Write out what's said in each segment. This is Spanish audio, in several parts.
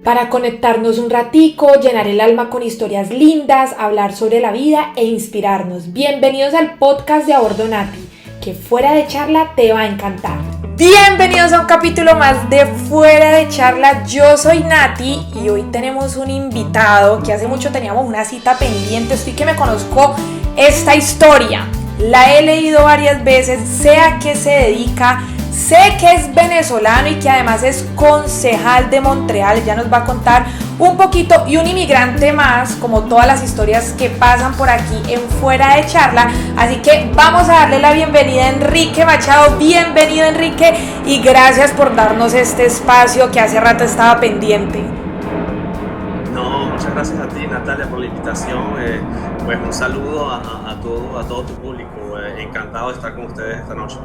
para conectarnos un ratico, llenar el alma con historias lindas, hablar sobre la vida e inspirarnos. Bienvenidos al podcast de A Bordo Nati, que fuera de charla te va a encantar. Bienvenidos a un capítulo más de Fuera de Charla. Yo soy Nati y hoy tenemos un invitado que hace mucho teníamos una cita pendiente. Estoy que me conozco esta historia, la he leído varias veces, sé a qué se dedica, sé que es venezolano y que además es concejal de Montreal. Ya nos va a contar un poquito, y un inmigrante más, como todas las historias que pasan por aquí en Fuera de Charla. Así que vamos a darle la bienvenida a Enrique Machado. Bienvenido, Enrique, y gracias por darnos este espacio que hace rato estaba pendiente. No, muchas gracias a ti, Natalia, por la invitación. Pues un saludo a todo tu público. Encantado de estar con ustedes esta noche.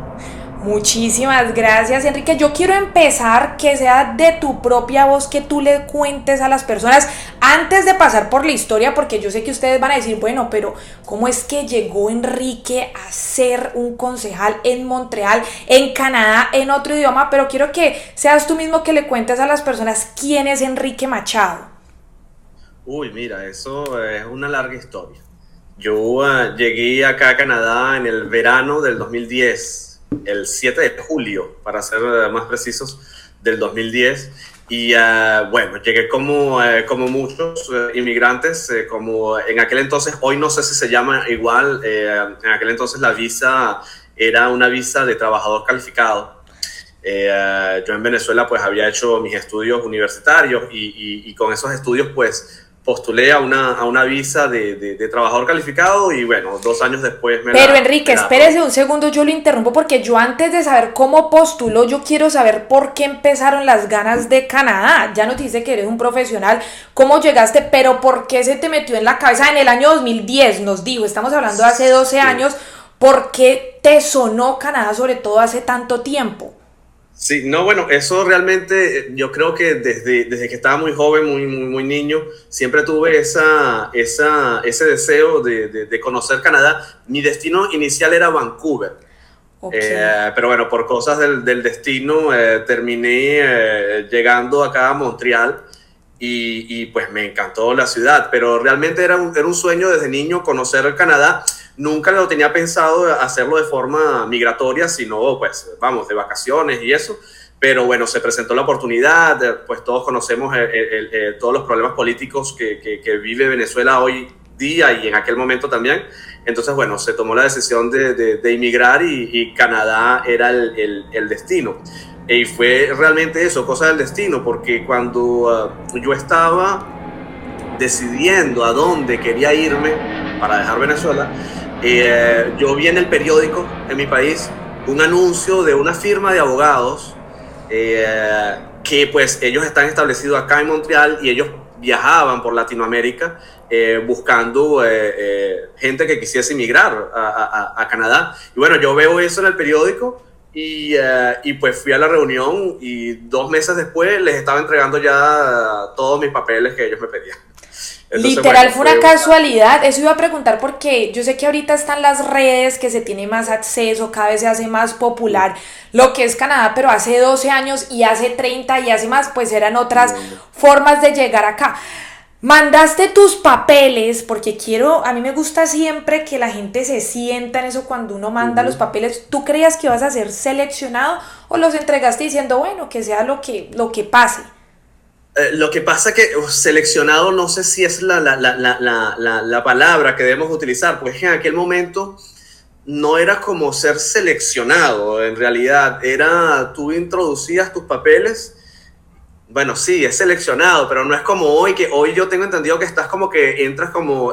Muchísimas gracias, Enrique. Yo quiero empezar que sea de tu propia voz, que tú le cuentes a las personas antes de pasar por la historia, porque yo sé que ustedes van a decir, bueno, pero ¿cómo es que llegó Enrique a ser un concejal en Montreal, en Canadá, en otro idioma? Pero quiero que seas tú mismo que le cuentes a las personas quién es Enrique Machado. Uy, mira, eso es una larga historia. Yo llegué acá a Canadá en el verano del 2010. El 7 de julio, para ser más precisos, del 2010. Y bueno, llegué como muchos inmigrantes, como en aquel entonces, hoy no sé si se llama igual, en aquel entonces la visa era una visa de trabajador calificado. Yo en Venezuela pues había hecho mis estudios universitarios y con esos estudios pues postulé a una visa de trabajador calificado y bueno, 2 años después Pero Enrique, espérese un segundo, yo lo interrumpo porque yo antes de saber cómo postuló, yo quiero saber por qué empezaron las ganas de Canadá. Ya nos dice que eres un profesional, cómo llegaste, pero ¿por qué se te metió en la cabeza en el año 2010? Nos dijo, estamos hablando de hace 12 años, ¿por qué te sonó Canadá sobre todo hace tanto tiempo? Sí, no, bueno, eso realmente yo creo que desde que estaba muy joven, muy niño, siempre tuve ese deseo de conocer Canadá. Mi destino inicial era Vancouver, okay. Pero bueno, por cosas del destino terminé llegando acá a Montreal y pues me encantó la ciudad, pero realmente era un sueño desde niño conocer Canadá. Nunca lo tenía pensado hacerlo de forma migratoria, sino pues vamos, de vacaciones y eso. Pero bueno, se presentó la oportunidad, pues todos conocemos todos los problemas políticos que vive Venezuela hoy día y en aquel momento también. Entonces bueno, se tomó la decisión de inmigrar y Canadá era el destino. Y fue realmente eso, cosa del destino, porque cuando yo estaba decidiendo a dónde quería irme para dejar Venezuela, yo vi en el periódico en mi país un anuncio de una firma de abogados que pues ellos están establecidos acá en Montreal y ellos viajaban por Latinoamérica buscando gente que quisiese emigrar a Canadá. Y bueno, yo veo eso en el periódico y pues fui a la reunión y 2 meses después les estaba entregando ya todos mis papeles que ellos me pedían. Entonces, literal, bueno, fue una casualidad. Eso iba a preguntar porque yo sé que ahorita están las redes, que se tiene más acceso, cada vez se hace más popular lo que es Canadá, pero hace 12 años y hace 30 y hace más, pues eran otras formas de llegar acá. Mandaste tus papeles, porque a mí me gusta siempre que la gente se sienta en eso cuando uno manda los papeles. ¿Tú creías que ibas a ser seleccionado o los entregaste diciendo, bueno, que sea lo que pase? Lo que pasa que seleccionado no sé si es la palabra que debemos utilizar, pues en aquel momento no era como ser seleccionado, en realidad era tú introducías tus papeles. Bueno, sí, es seleccionado, pero no es como hoy, que hoy yo tengo entendido que estás como que entras como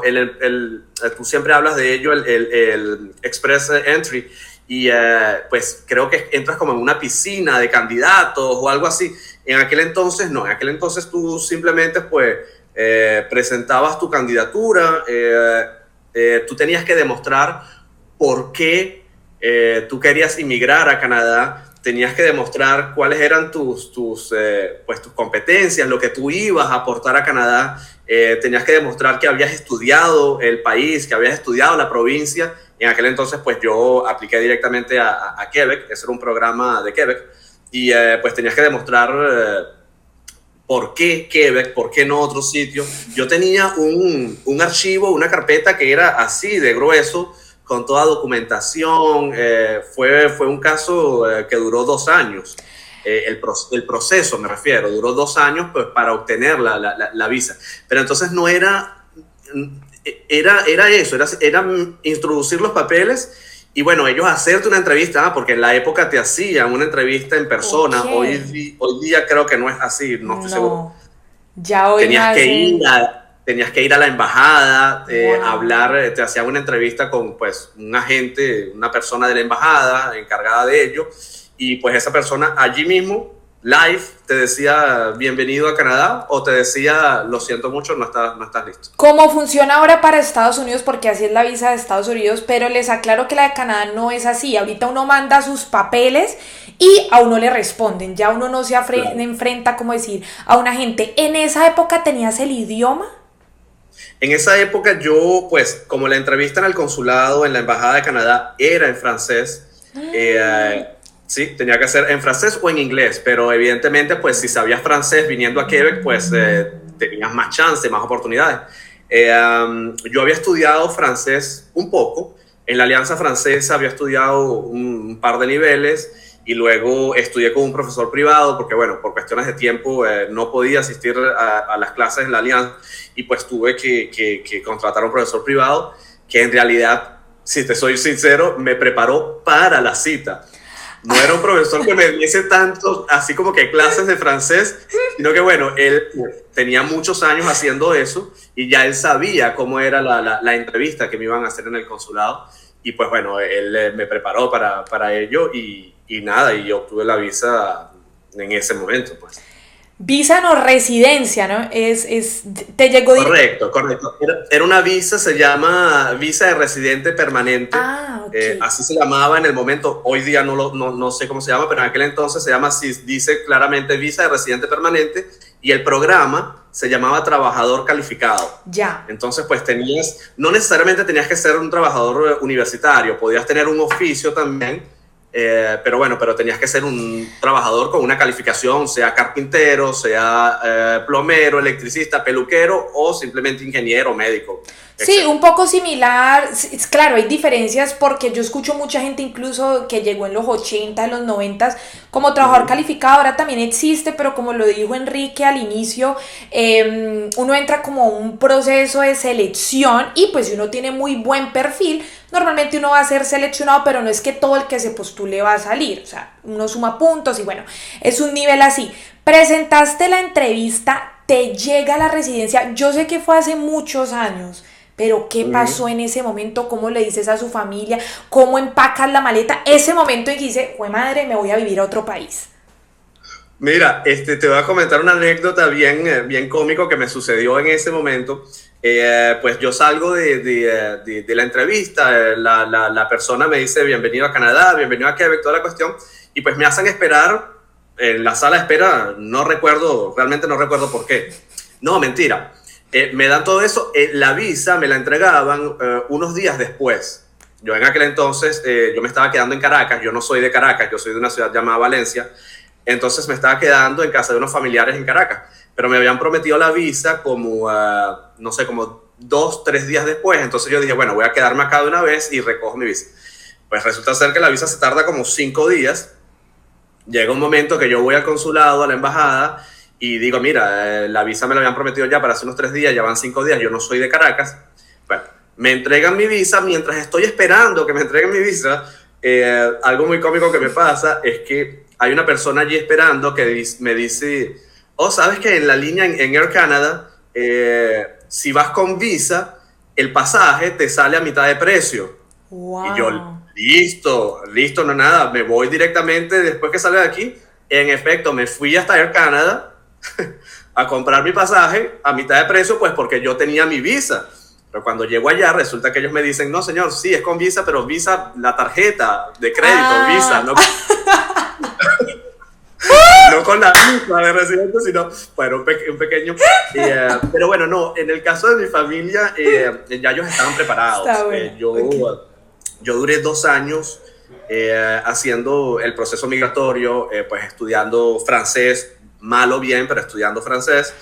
tú siempre hablas de ello, el Express Entry, y pues creo que entras como en una piscina de candidatos o algo así. En aquel entonces no, en aquel entonces tú simplemente pues presentabas tu candidatura, tú tenías que demostrar por qué tú querías inmigrar a Canadá, tenías que demostrar cuáles eran tus competencias, lo que tú ibas a aportar a Canadá, tenías que demostrar que habías estudiado el país, que habías estudiado la provincia. En aquel entonces pues yo apliqué directamente a Quebec, ese era un programa de Quebec, y pues tenías que demostrar ¿por qué Quebec? ¿Por qué no otro sitio? Yo tenía un archivo, una carpeta que era así de grueso, con toda documentación. Fue un caso que duró 2 años. El proceso, me refiero, duró 2 años pues, para obtener la visa. Pero entonces no era eso, era introducir los papeles y bueno, ellos hacerte una entrevista, porque en la época te hacían una entrevista en persona. Okay. Hoy día creo que no es así, no estoy seguro. Ya hoy Tenías que ir a la embajada, Wow. hablar, te hacían una entrevista con pues un agente, una persona de la embajada encargada de ello, y pues esa persona allí mismo, live, te decía bienvenido a Canadá, o te decía lo siento mucho, no estás listo. ¿Cómo funciona ahora para Estados Unidos? Porque así es la visa de Estados Unidos, pero les aclaro que la de Canadá no es así. Ahorita uno manda sus papeles y a uno le responden. Ya uno no se Claro. enfrenta, como decir, a un agente. ¿En esa época tenías el idioma? En esa época yo, pues, como la entrevista en el consulado, en la embajada de Canadá, era en francés, sí, tenía que ser en francés o en inglés, pero evidentemente, pues, si sabías francés viniendo a Quebec, pues, tenías más chance, más oportunidades. Yo había estudiado francés un poco, en la Alianza Francesa había estudiado un par de niveles y luego estudié con un profesor privado porque, bueno, por cuestiones de tiempo no podía asistir a las clases en la Alianza y pues tuve que contratar a un profesor privado que en realidad, si te soy sincero, me preparó para la cita. No era un profesor que me diese tanto, así como que clases de francés, sino que bueno, él tenía muchos años haciendo eso y ya él sabía cómo era la entrevista que me iban a hacer en el consulado. Y pues bueno, él me preparó para ello y nada, y yo obtuve la visa en ese momento, pues. Visa no residencia, ¿no? Te llegó directo. Correcto, correcto. Era una visa, se llama visa de residente permanente. Ah, ok. Así se llamaba en el momento. Hoy día no sé cómo se llama, pero en aquel entonces se llama así, dice claramente visa de residente permanente y el programa se llamaba trabajador calificado. Ya. Entonces, pues no necesariamente tenías que ser un trabajador universitario, podías tener un oficio también, pero bueno, pero tenías que ser un trabajador con una calificación, sea carpintero, sea plomero, electricista, peluquero o simplemente ingeniero, médico, Sí, un etc. poco similar. Claro, hay diferencias porque yo escucho mucha gente incluso que llegó en los 80, en los 90 como trabajador calificado, ahora también existe, pero como lo dijo Enrique al inicio, uno entra como un proceso de selección y pues si uno tiene muy buen perfil, normalmente uno va a ser seleccionado, pero no es que todo el que se postule va a salir, o sea, uno suma puntos y bueno, es un nivel así. Presentaste la entrevista, te llega la residencia, yo sé que fue hace muchos años, pero ¿qué pasó en ese momento? ¿Cómo le dices a su familia? ¿Cómo empacas la maleta? Ese momento en que dice, jue madre, me voy a vivir a otro país. Mira, te voy a comentar una anécdota bien cómico que me sucedió en ese momento. Pues yo salgo de la entrevista, la persona me dice bienvenido a Canadá, bienvenido a Quebec, toda la cuestión, y pues me hacen esperar en la sala de espera, realmente no recuerdo por qué. No, mentira. Me dan todo eso, la visa me la entregaban unos días después. Yo en aquel entonces, yo me estaba quedando en Caracas, yo no soy de Caracas, yo soy de una ciudad llamada Valencia, entonces me estaba quedando en casa de unos familiares en Caracas, pero me habían prometido la visa como, no sé, como 2, 3 días después, entonces yo dije, bueno, voy a quedarme acá de una vez y recojo mi visa. Pues resulta ser que la visa se tarda como 5 días. Llega un momento que yo voy al consulado, a la embajada, y digo, mira, la visa me la habían prometido ya para hace unos 3 días, ya van 5 días, yo no soy de Caracas. Bueno, me entregan mi visa, mientras estoy esperando que me entreguen mi visa, algo muy cómico que me pasa es que hay una persona allí esperando que me dice, oh, ¿sabes que en la línea en Air Canada, si vas con visa, el pasaje te sale a mitad de precio? Y yo, Wow. listo, no nada, me voy directamente después que salga de aquí. En efecto, me fui hasta Air Canada a comprar mi pasaje a mitad de precio, pues porque yo tenía mi visa. Pero cuando llego allá, resulta que ellos me dicen, no, señor, sí, es con visa, pero visa, la tarjeta de crédito, visa, Ah, no, no con la visa de residente, sino, bueno, un pequeño. Pero bueno, no, en el caso de mi familia, ya ellos estaban está preparados. bueno. Ok. Yo duré 2 años haciendo el proceso migratorio, pues estudiando francés mal o bien, pero estudiando francés,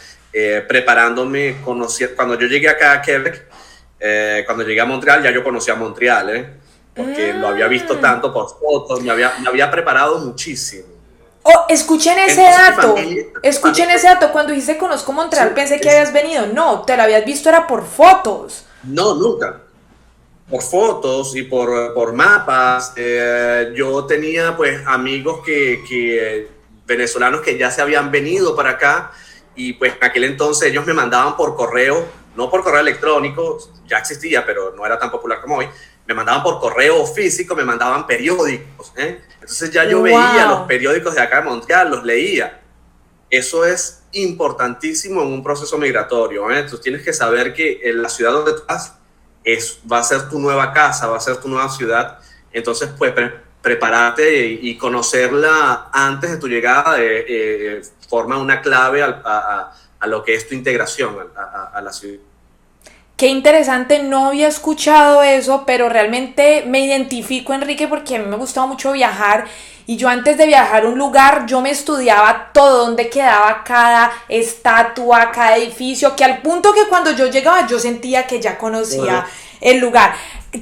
preparándome, cuando yo llegué acá a Quebec, cuando llegué a Montreal, ya yo conocía Montreal, porque lo había visto tanto por fotos, me había preparado muchísimo. Oh, escuchen ese dato. Escuchen ese dato. Cuando dijiste conozco Montreal, sí, pensé que habías venido. No, te lo habías visto, era por fotos. No, nunca. Por fotos y por mapas. Yo tenía pues amigos venezolanos que ya se habían venido para acá y pues en aquel entonces ellos me mandaban por correo, no por correo electrónico, ya existía, pero no era tan popular como hoy. Me mandaban por correo físico, me mandaban periódicos. Entonces ya yo veía los periódicos de acá de Montreal, los leía. Eso es importantísimo en un proceso migratorio. Tú tienes que saber que en la ciudad donde estás va a ser tu nueva casa, va a ser tu nueva ciudad. Entonces, pues, prepararte y conocerla antes de tu llegada forma una clave a lo que es tu integración a la ciudad. Qué interesante, no había escuchado eso, pero realmente me identifico, Enrique, porque a mí me gustaba mucho viajar y yo antes de viajar a un lugar, yo me estudiaba todo, dónde quedaba cada estatua, cada edificio, que al punto que cuando yo llegaba yo sentía que ya conocía el lugar.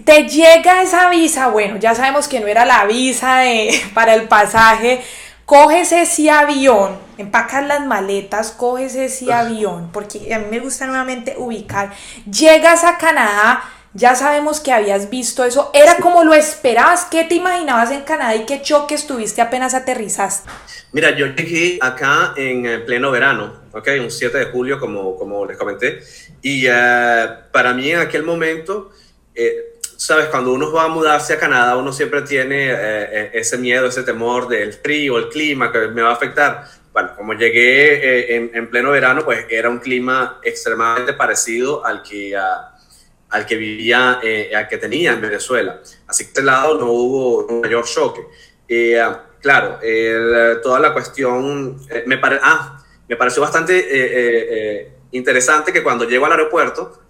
Te llega esa visa, bueno, ya sabemos que no era la visa para el pasaje. Coges ese avión, empacas las maletas, coges ese avión, porque a mí me gusta nuevamente ubicar. Llegas a Canadá, ya sabemos que habías visto eso. ¿Era como lo esperabas? ¿Qué te imaginabas en Canadá y qué choques tuviste apenas aterrizaste? Mira, yo llegué acá en pleno verano, ¿okay? Un 7 de julio, como les comenté. Y para mí en aquel momento... sabes, cuando uno va a mudarse a Canadá, uno siempre tiene ese miedo, ese temor del frío, el clima que me va a afectar. Bueno, como llegué en pleno verano, pues era un clima extremadamente parecido al que vivía, al que tenía en Venezuela. Así que de este lado no hubo un mayor choque. Claro, toda la cuestión me pareció bastante interesante que cuando llego al aeropuerto,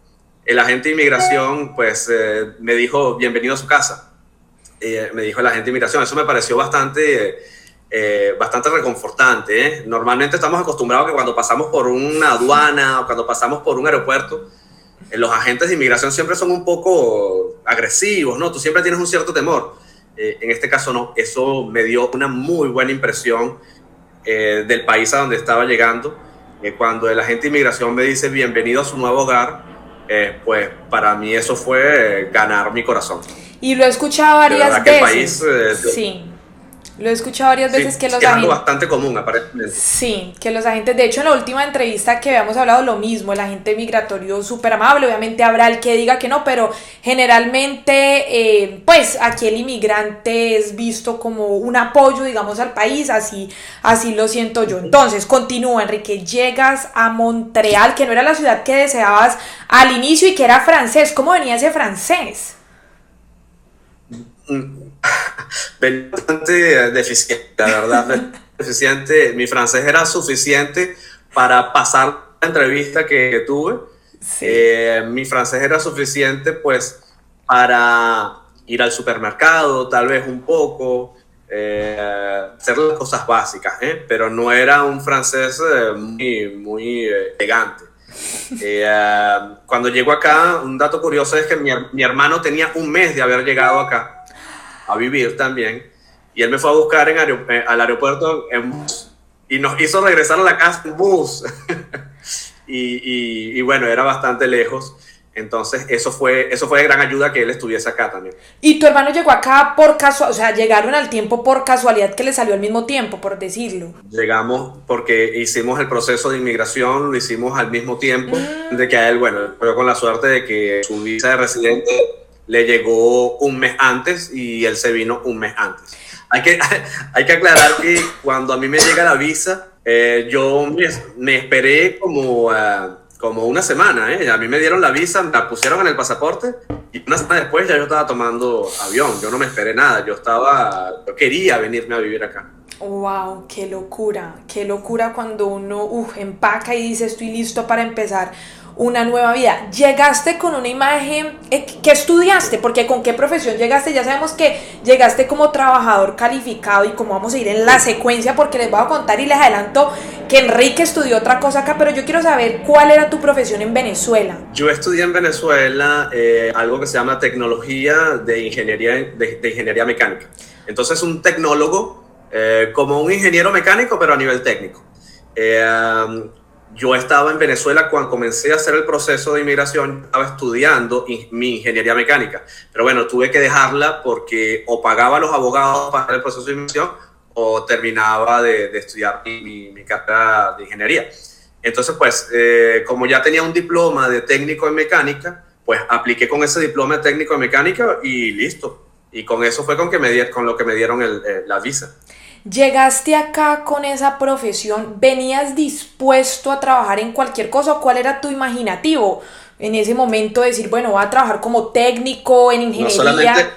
el agente de inmigración pues me dijo bienvenido a su casa, me dijo el agente de inmigración. Eso me pareció bastante reconfortante. Normalmente estamos acostumbrados que cuando pasamos por una aduana o cuando pasamos por un aeropuerto, los agentes de inmigración siempre son un poco agresivos, ¿no? Tú siempre tienes un cierto temor. En este caso no, eso me dio una muy buena impresión del país a donde estaba llegando. Cuando el agente de inmigración me dice bienvenido a su nuevo hogar, pues para mí eso fue ganar mi corazón. Y lo he escuchado varias veces. País, sí, lo he escuchado varias veces que los agentes... Es algo bastante común, aparentemente. Sí, que los agentes... De hecho, en la última entrevista que habíamos hablado lo mismo, el agente migratorio súper amable. Obviamente habrá el que diga que no, pero generalmente, pues aquí el inmigrante es visto como un apoyo, digamos, al país. Así lo siento yo. Entonces, continúa, Enrique. Llegas a Montreal, que no era la ciudad que deseabas al inicio y que era francés. ¿Cómo venía ese francés? Venía bastante deficiente, la verdad. Deficiente. Mi francés era suficiente para pasar la entrevista que tuve. Sí. Mi francés era suficiente pues para ir al supermercado, tal vez un poco, hacer las cosas básicas, pero no era un francés muy elegante. Cuando llego acá, un dato curioso es que mi hermano tenía un mes de haber llegado acá a vivir también, y él me fue a buscar al aeropuerto en bus y nos hizo regresar a la casa en bus. y bueno, era bastante lejos. Entonces eso fue de gran ayuda que él estuviese acá también. ¿Y tu hermano llegó acá por casualidad? O sea, llegaron al tiempo por casualidad que le salió al mismo tiempo, por decirlo. Llegamos porque hicimos el proceso de inmigración, lo hicimos al mismo tiempo, de que a él, bueno, fue con la suerte de que su visa de residente le llegó un mes antes y él se vino un mes antes. Hay que aclarar que cuando a mí me llega la visa, yo me esperé como una semana. A mí me dieron la visa, me la pusieron en el pasaporte y una semana después ya yo estaba tomando avión. Yo no me esperé nada, yo quería venirme a vivir acá. Wow, qué locura cuando uno empaca y dice estoy listo para empezar una nueva vida. Llegaste con una imagen, ¿qué estudiaste? Porque ¿con qué profesión llegaste? Ya sabemos que llegaste como trabajador calificado y como vamos a ir en la secuencia, porque les voy a contar y les adelanto que Enrique estudió otra cosa acá, pero yo quiero saber cuál era tu profesión en Venezuela. Yo estudié en Venezuela algo que se llama tecnología de ingeniería mecánica. Entonces, un tecnólogo, como un ingeniero mecánico, pero a nivel técnico. Yo estaba en Venezuela cuando comencé a hacer el proceso de inmigración, estaba estudiando mi ingeniería mecánica, pero bueno, tuve que dejarla porque o pagaba a los abogados para hacer el proceso de inmigración o terminaba de estudiar mi carrera de ingeniería. Entonces, pues, como ya tenía un diploma de técnico en mecánica, pues apliqué con ese diploma de técnico en mecánica y listo. Y con eso fue con lo que me dieron la visa. ¿Llegaste acá con esa profesión? ¿Venías dispuesto a trabajar en cualquier cosa? ¿Cuál era tu imaginativo en ese momento de decir, bueno, voy a trabajar como técnico en ingeniería?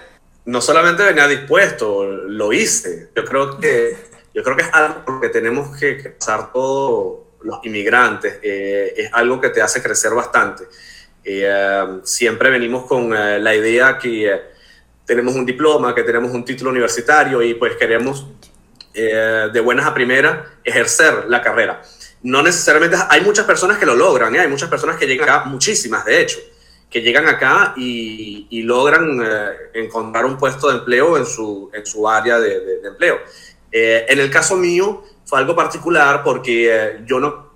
No solamente venía dispuesto, lo hice. Yo creo que es algo que tenemos que pasar todos los inmigrantes. Es algo que te hace crecer bastante. Siempre venimos con la idea que tenemos un diploma, que tenemos un título universitario y pues queremos de buenas a primeras ejercer la carrera. No necesariamente, hay muchas personas que lo logran, hay muchas personas que llegan acá, muchísimas de hecho, que llegan acá y logran encontrar un puesto de empleo en su área de empleo. En el caso mío fue algo particular porque yo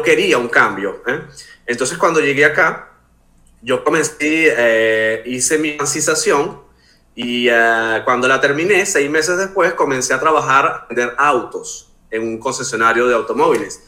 quería un cambio. Entonces cuando llegué acá, yo hice mi francización y cuando la terminé, 6 meses después, comencé a trabajar a vender autos en un concesionario de automóviles.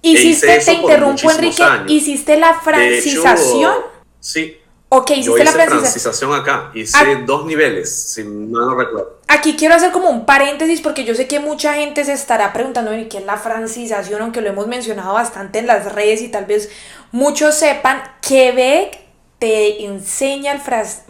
Te interrumpo, Enrique, años. ¿Hiciste la francización? De hecho, sí. Ok, hiciste la francización acá. Hice 2 niveles, si mal no recuerdo. Aquí quiero hacer como un paréntesis porque yo sé que mucha gente se estará preguntando qué es la francización, aunque lo hemos mencionado bastante en las redes y tal vez muchos sepan. Quebec te enseña el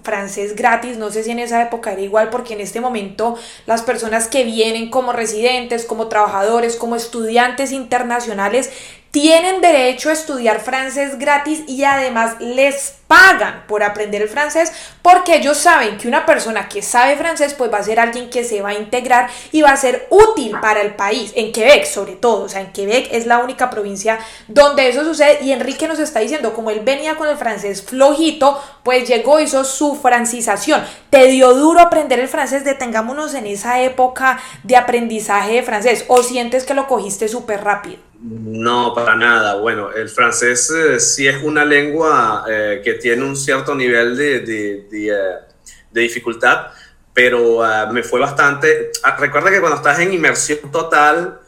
francés gratis. No sé si en esa época era igual, porque en este momento las personas que vienen como residentes, como trabajadores, como estudiantes internacionales tienen derecho a estudiar francés gratis y además les pagan por aprender el francés, porque ellos saben que una persona que sabe francés pues va a ser alguien que se va a integrar y va a ser útil para el país, en Quebec sobre todo. O sea, en Quebec es la única provincia donde eso sucede y Enrique nos está diciendo, como él venía con el francés flojito, pues llegó, hizo su francización. ¿Te dio duro aprender el francés? Detengámonos en esa época de aprendizaje de francés, ¿o sientes que lo cogiste súper rápido? No, para nada. Bueno, el francés sí es una lengua que tiene un cierto nivel de dificultad, pero me fue bastante... Recuerda que cuando estás en inmersión total,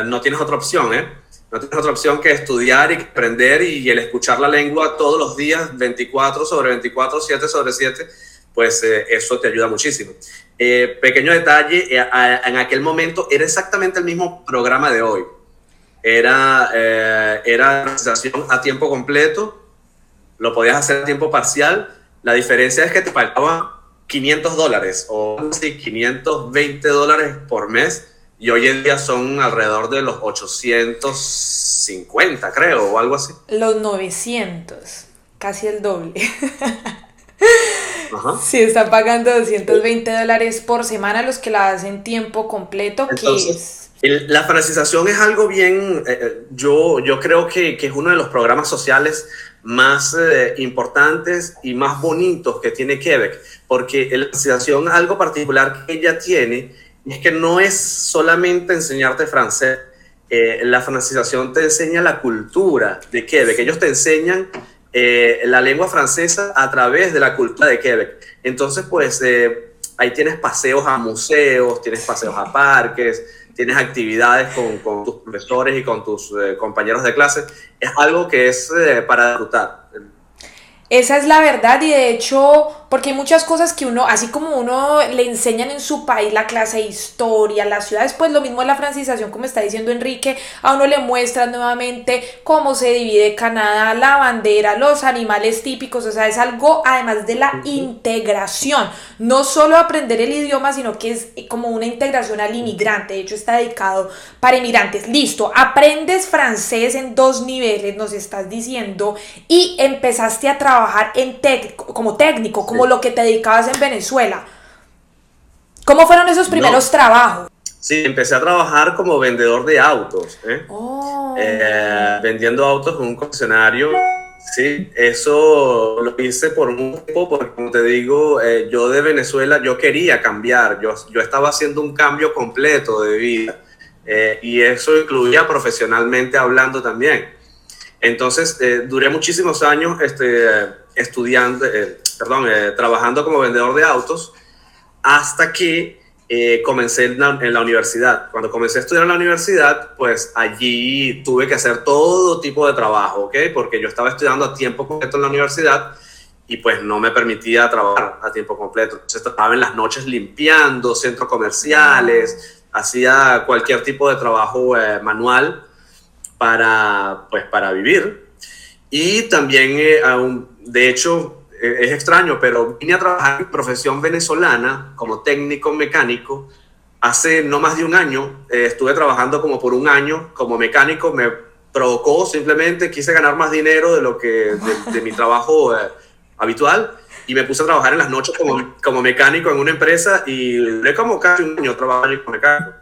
no tienes otra opción, ¿eh? No tienes otra opción que estudiar y aprender y el escuchar la lengua todos los días, 24 sobre 24, 7 sobre 7, pues eso te ayuda muchísimo. Pequeño detalle, en aquel momento era exactamente el mismo programa de hoy. Era francización a tiempo completo, lo podías hacer a tiempo parcial. La diferencia es que te pagaban $500 o sí, $520 por mes, y hoy en día son alrededor de los 850, creo, o algo así. Los 900, casi el doble. Ajá. Sí, están pagando $220 por semana los que la hacen tiempo completo. Entonces, la francización es algo bien, yo creo que es uno de los programas sociales más importantes y más bonitos que tiene Quebec, porque la francización, algo particular que ella tiene, es que no es solamente enseñarte francés. La francización te enseña la cultura de Quebec. Ellos te enseñan la lengua francesa a través de la cultura de Quebec. Entonces, pues, ahí tienes paseos a museos, tienes paseos a parques, tienes actividades con tus profesores y con tus compañeros de clase. Es algo que es para disfrutar. Esa es la verdad, y de hecho, porque hay muchas cosas que uno, así como uno le enseñan en su país la clase de historia, las ciudades, pues lo mismo es la francización, como está diciendo Enrique, a uno le muestran nuevamente cómo se divide Canadá, la bandera, los animales típicos. O sea, es algo además de la integración, no solo aprender el idioma, sino que es como una integración al inmigrante. De hecho, está dedicado para inmigrantes. Listo, aprendes francés en 2 niveles, nos estás diciendo, y empezaste a trabajar como técnico, como lo que te dedicabas en Venezuela. ¿Cómo fueron esos primeros trabajos? Sí, empecé a trabajar como vendedor de autos, ¿eh? Oh. Vendiendo autos en un concesionario. Sí, eso lo hice por un tiempo, porque como te digo, yo de Venezuela, yo quería cambiar, yo estaba haciendo un cambio completo de vida, y eso incluía profesionalmente hablando también. Entonces, duré muchísimos años estudiando, trabajando como vendedor de autos, hasta que comencé en la universidad. Cuando comencé a estudiar en la universidad, pues allí tuve que hacer todo tipo de trabajo, ¿ok? Porque yo estaba estudiando a tiempo completo en la universidad y pues no me permitía trabajar a tiempo completo. Entonces estaba en las noches limpiando centros comerciales, hacía cualquier tipo de trabajo manual para vivir. Y también, de hecho, es extraño, pero vine a trabajar en profesión venezolana como técnico mecánico hace no más de un año. Estuve trabajando como por un año como mecánico. Me provocó, simplemente quise ganar más dinero de lo que de mi trabajo habitual, y me puse a trabajar en las noches como mecánico en una empresa, y duré como casi un año trabajando como mecánico.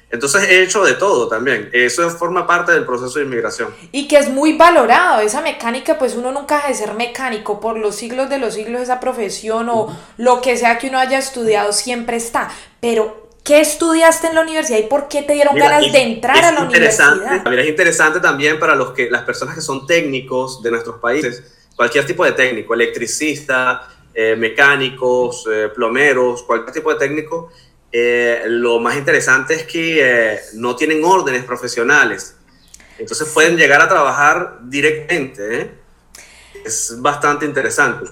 Entonces he hecho de todo también. Eso forma parte del proceso de inmigración. Y que es muy valorado, esa mecánica, pues uno nunca deja de ser mecánico, por los siglos de los siglos esa profesión o lo que sea que uno haya estudiado siempre está. Pero, ¿qué estudiaste en la universidad y por qué te dieron ganas de entrar a la universidad? Mira, es interesante también para las personas que son técnicos de nuestros países, cualquier tipo de técnico, electricista, mecánicos, plomeros, cualquier tipo de técnico. Lo más interesante es que no tienen órdenes profesionales, entonces pueden llegar a trabajar directamente, ¿eh? Es bastante interesante.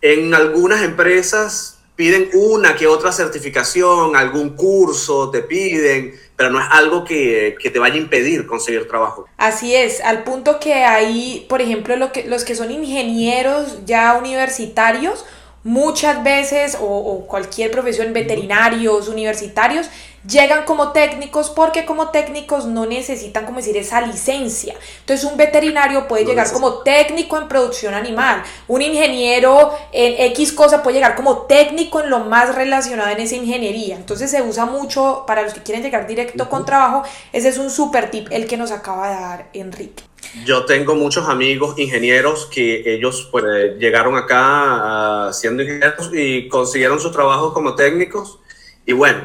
En algunas empresas piden una que otra certificación, algún curso te piden, pero no es algo que te vaya a impedir conseguir trabajo. Así es, al punto que hay, por ejemplo, los que son ingenieros ya universitarios, muchas veces, o cualquier profesión, veterinarios, universitarios, llegan como técnicos porque como técnicos no necesitan, como decir, esa licencia. Entonces un veterinario puede llegar como técnico en producción animal, un ingeniero en X cosa puede llegar como técnico en lo más relacionado en esa ingeniería. Entonces se usa mucho para los que quieren llegar directo con trabajo. Ese es un super tip el que nos acaba de dar Enrique. Yo tengo muchos amigos ingenieros que ellos pues, llegaron acá siendo ingenieros y consiguieron sus trabajos como técnicos. Y bueno,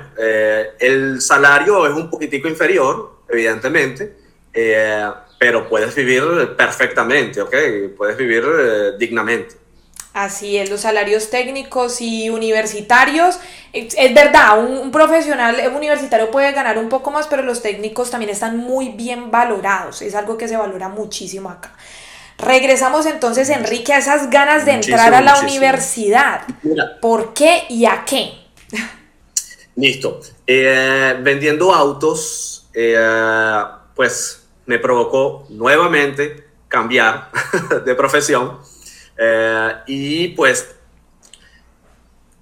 el salario es un poquitico inferior, evidentemente, pero puedes vivir perfectamente, ¿ok? Puedes vivir dignamente. Así es, los salarios técnicos y universitarios, es verdad, un profesional universitario puede ganar un poco más, pero los técnicos también están muy bien valorados, es algo que se valora muchísimo acá. Regresamos entonces, Enrique, a esas ganas de entrar a la universidad. Mira. ¿Por qué y a qué? Listo. Vendiendo autos, pues me provocó nuevamente cambiar de profesión. Y pues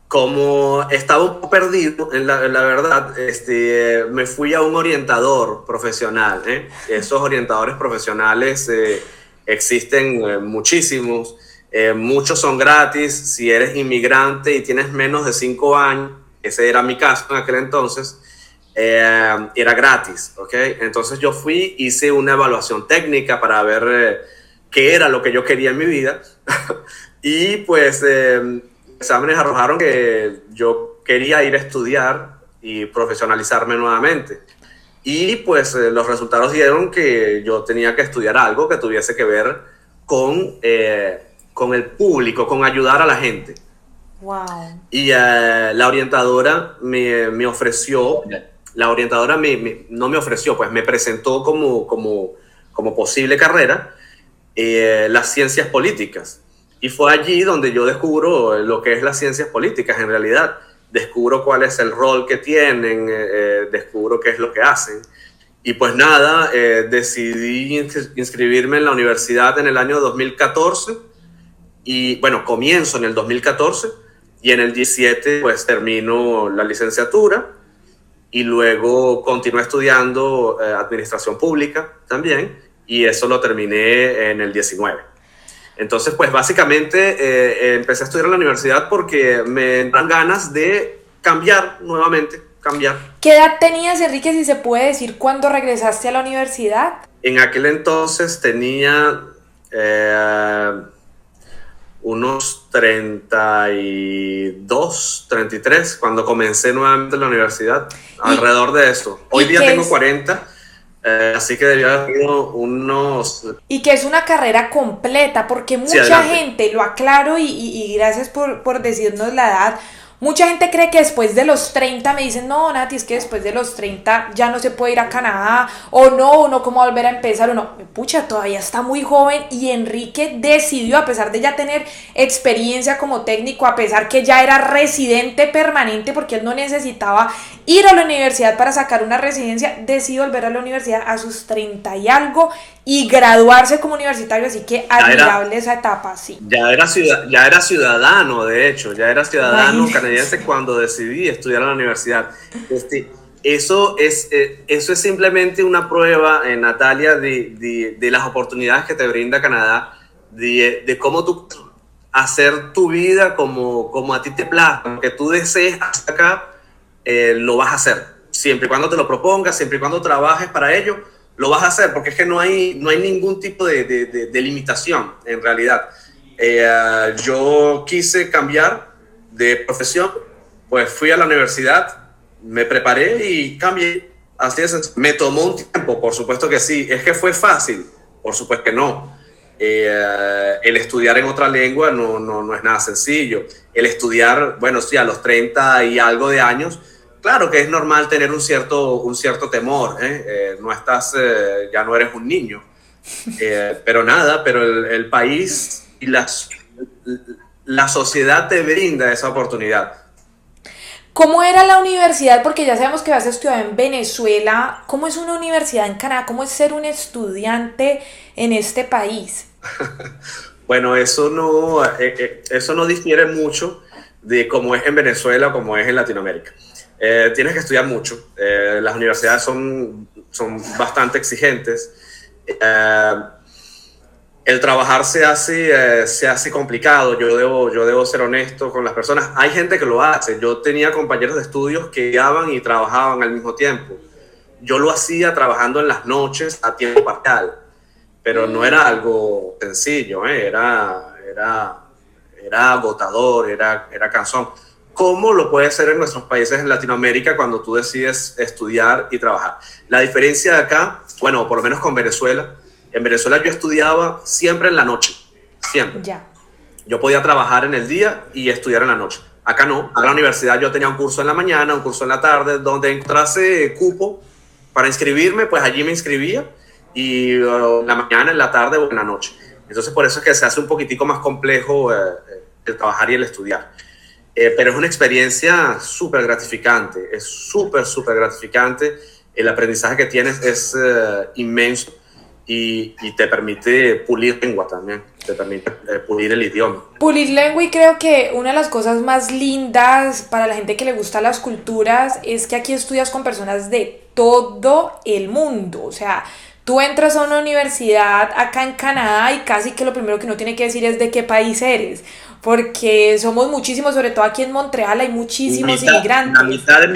como estaba un poco perdido en la verdad, me fui a un orientador profesional, ¿eh? Esos orientadores profesionales existen muchísimos, muchos son gratis. Si eres inmigrante y tienes menos de 5 años, ese era mi caso en aquel entonces, era gratis, ¿ok? Entonces yo fui, hice una evaluación técnica para ver qué era lo que yo quería en mi vida. Y pues exámenes arrojaron que yo quería ir a estudiar y profesionalizarme nuevamente. Y pues los resultados dieron que yo tenía que estudiar algo que tuviese que ver con el público, con ayudar a la gente. Wow. Y la orientadora me ofreció, no me ofreció, pues me presentó como posible carrera las ciencias políticas. Y fue allí donde yo descubro lo que es las ciencias políticas en realidad. Descubro cuál es el rol que tienen, descubro qué es lo que hacen. Y pues nada, decidí inscribirme en la universidad en el año 2014. Y bueno, comienzo en el 2014 y en el 17 pues termino la licenciatura y luego continué estudiando administración pública también, y eso lo terminé en el 19. Entonces, pues básicamente empecé a estudiar en la universidad porque me dan ganas de cambiar nuevamente cambiar. ¿Qué edad tenías, Enrique, si se puede decir, cuando regresaste a la universidad? En aquel entonces tenía unos 32, 33, cuando comencé nuevamente la universidad, alrededor de eso. Hoy día tengo 40, así que debía haber tenido unos... Y que es una carrera completa, porque mucha gente, lo aclaro y gracias por decirnos la edad, mucha gente cree que después de los 30, me dicen, no, Nati, es que después de los 30 ya no se puede ir a Canadá, o no, cómo volver a empezar, o no. Pucha, todavía está muy joven y Enrique decidió, a pesar de ya tener experiencia como técnico, a pesar que ya era residente permanente, porque él no necesitaba ir a la universidad para sacar una residencia, decidió volver a la universidad a sus 30 y algo y graduarse como universitario, así que admirable esa etapa, sí. Ya era ciudadano, de hecho, ya era ciudadano canadiense cuando decidí estudiar en la universidad. Eso es simplemente una prueba, Natalia, de las oportunidades que te brinda Canadá, de cómo tú hacer tu vida como a ti te plazca, lo que tú desees hasta acá, lo vas a hacer, siempre y cuando te lo propongas, siempre y cuando trabajes para ello, lo vas a hacer, porque es que no hay ningún tipo de limitación, en realidad. Yo quise cambiar de profesión, pues fui a la universidad, me preparé y cambié. Así es. Me tomó un tiempo, por supuesto que sí. ¿Es que fue fácil? Por supuesto que no. El estudiar en otra lengua no es nada sencillo. El estudiar, bueno, sí, a los 30 y algo de años, claro que es normal tener un cierto temor, no estás, ya no eres un niño, pero nada, pero el país y la sociedad te brinda esa oportunidad. ¿Cómo era la universidad? Porque ya sabemos que vas a estudiar en Venezuela. ¿Cómo es una universidad en Canadá? ¿Cómo es ser un estudiante en este país? Bueno, eso no difiere mucho de cómo es en Venezuela o cómo es en Latinoamérica. Tienes que estudiar mucho. Las universidades son bastante exigentes. El trabajar se hace complicado. Yo debo ser honesto con las personas. Hay gente que lo hace. Yo tenía compañeros de estudios que estudiaban y trabajaban al mismo tiempo. Yo lo hacía trabajando en las noches a tiempo parcial, pero no era algo sencillo, era agotador, era cansón. ¿Cómo lo puede ser en nuestros países en Latinoamérica cuando tú decides estudiar y trabajar? La diferencia de acá, bueno, por lo menos con Venezuela, en Venezuela yo estudiaba siempre en la noche, siempre. Ya. Yo podía trabajar en el día y estudiar en la noche. Acá no, a la universidad yo tenía un curso en la mañana, un curso en la tarde, donde encontrase cupo para inscribirme, pues allí me inscribía, y en la mañana, en la tarde o en la noche. Entonces por eso es que se hace un poquitico más complejo el trabajar y el estudiar. Pero es una experiencia súper gratificante, es súper gratificante. El aprendizaje que tienes es inmenso y te permite pulir lengua también, te permite pulir el idioma. Pulir lengua, y creo que una de las cosas más lindas para la gente que le gusta las culturas es que aquí estudias con personas de todo el mundo. O sea, tú entras a una universidad acá en Canadá y casi que lo primero que uno tiene que decir es de qué país eres, porque somos muchísimos, sobre todo aquí en Montreal hay muchísimos inmigrantes. La mitad de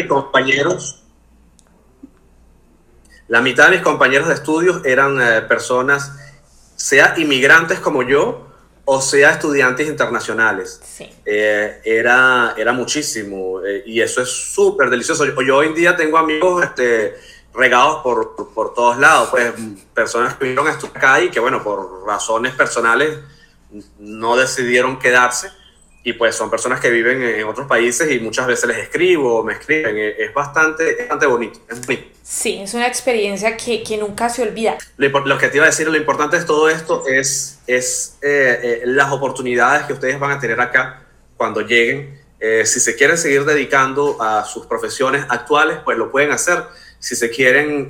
mis compañeros de estudios eran personas, sea inmigrantes como yo, o sea estudiantes internacionales. Sí. Era muchísimo, y eso es súper delicioso. Yo hoy en día tengo amigos regados por todos lados, pues personas que vinieron a estudiar acá y que, bueno, por razones personales no decidieron quedarse, y pues son personas que viven en otros países y muchas veces les escribo o me escriben. Es bastante bonito, es bonito. Sí, es una experiencia que nunca se olvida. Lo que te iba a decir, lo importante de todo esto es las oportunidades que ustedes van a tener acá cuando lleguen. Si se quieren seguir dedicando a sus profesiones actuales, pues lo pueden hacer. Si quieren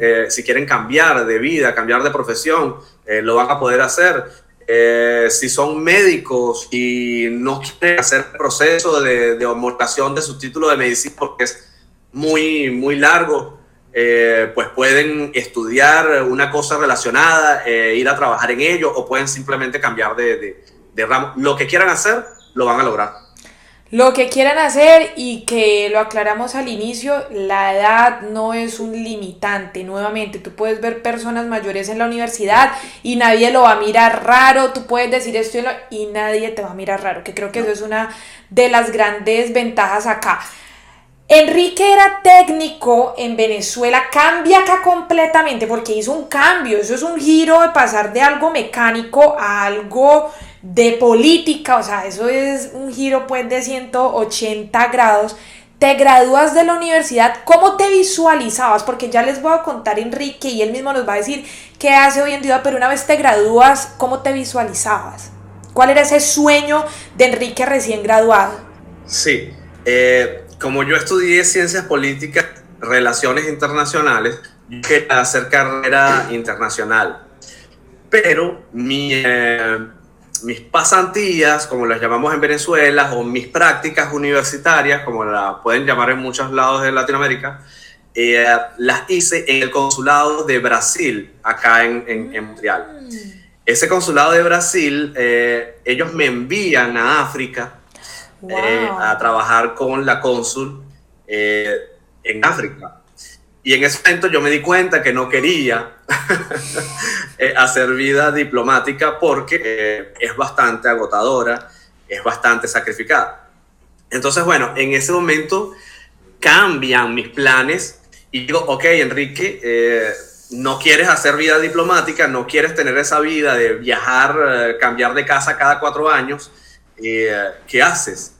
cambiar de vida, cambiar de profesión, lo van a poder hacer. Si son médicos y no quieren hacer el proceso de homologación de su título de medicina porque es muy largo, pues pueden estudiar una cosa relacionada, ir a trabajar en ello, o pueden simplemente cambiar de ramo. Lo que quieran hacer, lo van a lograr. lo que quieran hacer, y que lo aclaramos al inicio, la edad no es un limitante. Nuevamente, tú puedes ver personas mayores en la universidad y nadie lo va a mirar raro, tú puedes decir esto y nadie te va a mirar raro, que creo que eso es una de las grandes ventajas acá. Enrique era técnico en Venezuela, cambia acá completamente porque hizo un cambio, eso es un giro de pasar de algo mecánico a algo de política, o sea, eso es un giro pues de 180 grados. Te gradúas de la universidad, ¿cómo te visualizabas? Porque ya les voy a contar Enrique y él mismo nos va a decir qué hace hoy en día, pero una vez te gradúas, ¿cómo te visualizabas? ¿Cuál era ese sueño de Enrique recién graduado? Sí, como yo estudié ciencias políticas, relaciones internacionales, yo quería hacer carrera internacional, pero mis pasantías, como las llamamos en Venezuela, o mis prácticas universitarias, como las pueden llamar en muchos lados de Latinoamérica, las hice en el consulado de Brasil, acá en Montreal. Ese consulado de Brasil, ellos me envían a África. Wow. A trabajar con la cónsul en África. Y en ese momento yo me di cuenta que no quería hacer vida diplomática porque es bastante agotadora, es bastante sacrificada. Entonces, bueno, en ese momento cambian mis planes y digo, ok, Enrique, no quieres hacer vida diplomática, no quieres tener esa vida de viajar, cambiar de casa cada 4 años, ¿qué haces?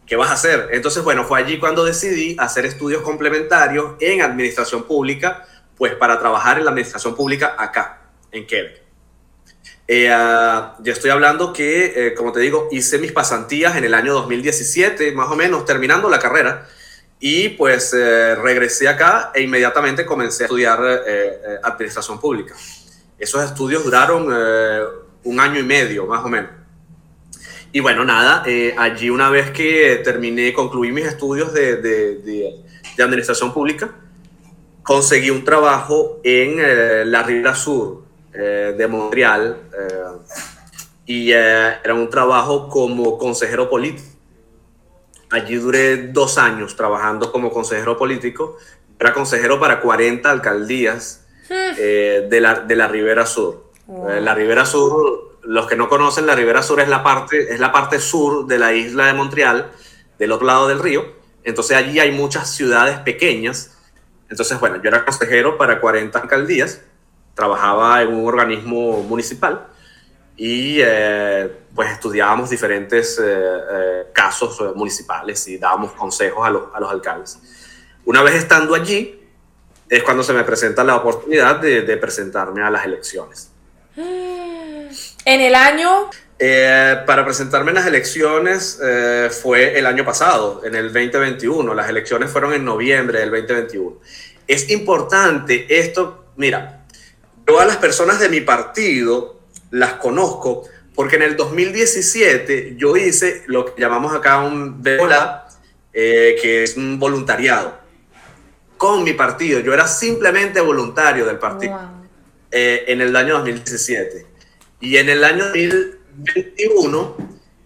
¿Qué vas a hacer? Entonces, bueno, fue allí cuando decidí hacer estudios complementarios en administración pública, pues para trabajar en la administración pública acá, en Quebec. Ya estoy hablando que, como te digo, hice mis pasantías en el año 2017, más o menos, terminando la carrera, y pues regresé acá e inmediatamente comencé a estudiar administración pública. Esos estudios duraron 1 año y medio, más o menos. Y bueno, nada, allí una vez que concluí mis estudios de administración pública, conseguí un trabajo en la Ribera Sur de Montreal y era un trabajo como consejero político. Allí duré 2 años trabajando como consejero político. Era consejero para 40 alcaldías de la Ribera Sur. Wow. La Ribera Sur... Los que no conocen, la Ribera Sur es la parte sur de la isla de Montreal, del otro lado del río. Entonces allí hay muchas ciudades pequeñas. Entonces, bueno, yo era consejero para 40 alcaldías, trabajaba en un organismo municipal y pues estudiábamos diferentes casos municipales y dábamos consejos a los alcaldes. Una vez estando allí, es cuando se me presenta la oportunidad de presentarme a las elecciones. ¿En el año? Para presentarme en las elecciones fue el año pasado, en el 2021. Las elecciones fueron en noviembre del 2021. Es importante esto, mira, yo a las personas de mi partido las conozco porque en el 2017 yo hice lo que llamamos acá un VOLA, que es un voluntariado con mi partido. Yo era simplemente voluntario del partido. Wow. En el año 2017. Y en el año 2021,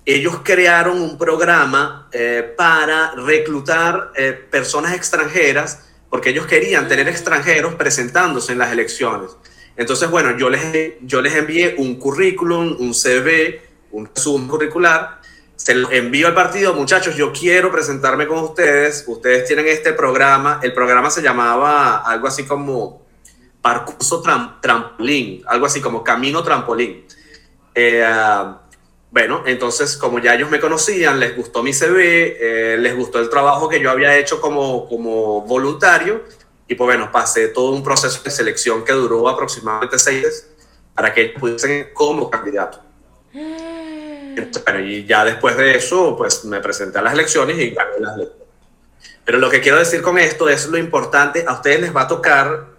ellos crearon un programa para reclutar personas extranjeras, porque ellos querían tener extranjeros presentándose en las elecciones. Entonces, bueno, yo les envié un currículum, un CV, un resumen curricular, se lo envío al partido, muchachos, yo quiero presentarme con ustedes tienen este programa, el programa se llamaba algo así como Parcurso Trampolín, algo así como Camino Trampolín. Bueno, entonces como ya ellos me conocían, les gustó mi CV, les gustó el trabajo que yo había hecho como voluntario y pues bueno, pasé todo un proceso de selección que duró aproximadamente 6 meses para que ellos pudiesen como candidato. Entonces, bueno, y ya después de eso, pues me presenté a las elecciones y gané las elecciones. Pero lo que quiero decir con esto es lo importante, a ustedes les va a tocar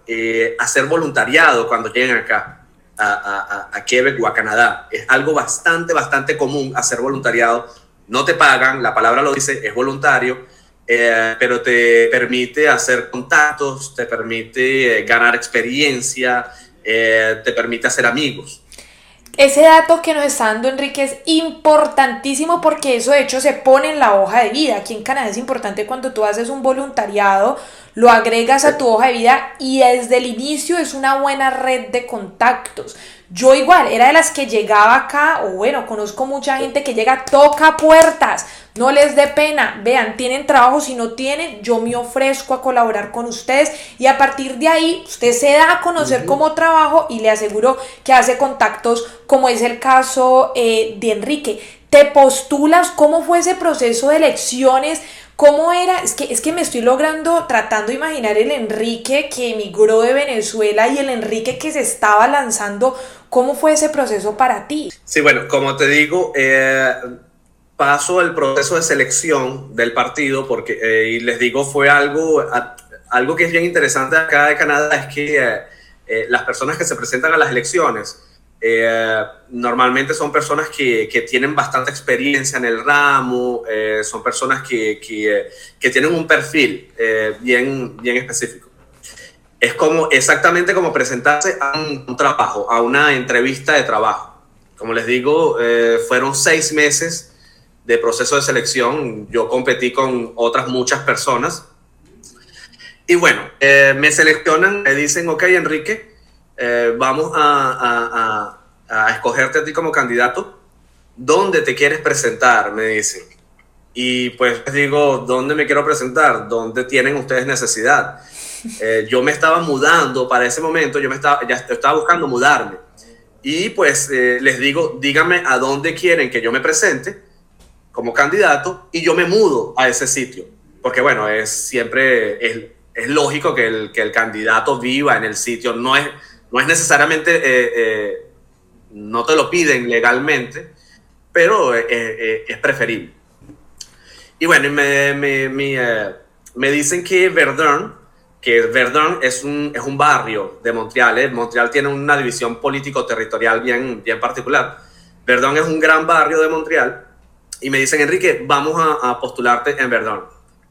hacer voluntariado cuando lleguen acá a Quebec o a Canadá. Es algo bastante común hacer voluntariado. No te pagan, la palabra lo dice, es voluntario, pero te permite hacer contactos, te permite ganar experiencia, te permite hacer amigos. Ese dato que nos está dando Enrique es importantísimo porque eso de hecho se pone en la hoja de vida. Aquí en Canadá es importante cuando tú haces un voluntariado, lo agregas a tu hoja de vida y desde el inicio es una buena red de contactos. Yo igual, era de las que llegaba acá, o bueno, conozco mucha gente que llega, toca puertas, no les dé pena, vean, tienen trabajo, si no tienen, yo me ofrezco a colaborar con ustedes y a partir de ahí usted se da a conocer como trabajo y le aseguro que hace contactos como es el caso de Enrique. ¿Te postulas? ¿Cómo fue ese proceso de elecciones? ¿Cómo era? Es que me estoy tratando de imaginar el Enrique que emigró de Venezuela y el Enrique que se estaba lanzando. ¿Cómo fue ese proceso para ti? Sí, bueno, como te digo, paso el proceso de selección del partido porque, y les digo, fue algo que es bien interesante acá de Canadá, es que las personas que se presentan a las elecciones normalmente son personas que tienen bastante experiencia en el ramo, son personas que tienen un perfil bien específico. Es exactamente como presentarse a un trabajo, a una entrevista de trabajo. Como les digo, fueron 6 meses de proceso de selección. Yo competí con otras muchas personas. Y bueno, me seleccionan, me dicen, ok, Enrique, vamos a escogerte a ti como candidato. ¿Dónde te quieres presentar? Me dicen. Y pues les digo, ¿dónde me quiero presentar? ¿Dónde tienen ustedes necesidad? Yo me estaba mudando para ese momento, ya estaba buscando mudarme. Y pues les digo, díganme a dónde quieren que yo me presente como candidato y yo me mudo a ese sitio. Porque bueno, es lógico que el candidato viva en el sitio. No es necesariamente, no te lo piden legalmente, pero es preferible. Y bueno, me dicen que Verdun es un barrio de Montreal. Montreal tiene una división político-territorial bien particular. Verdun es un gran barrio de Montreal. Y me dicen, Enrique, vamos a postularte en Verdun.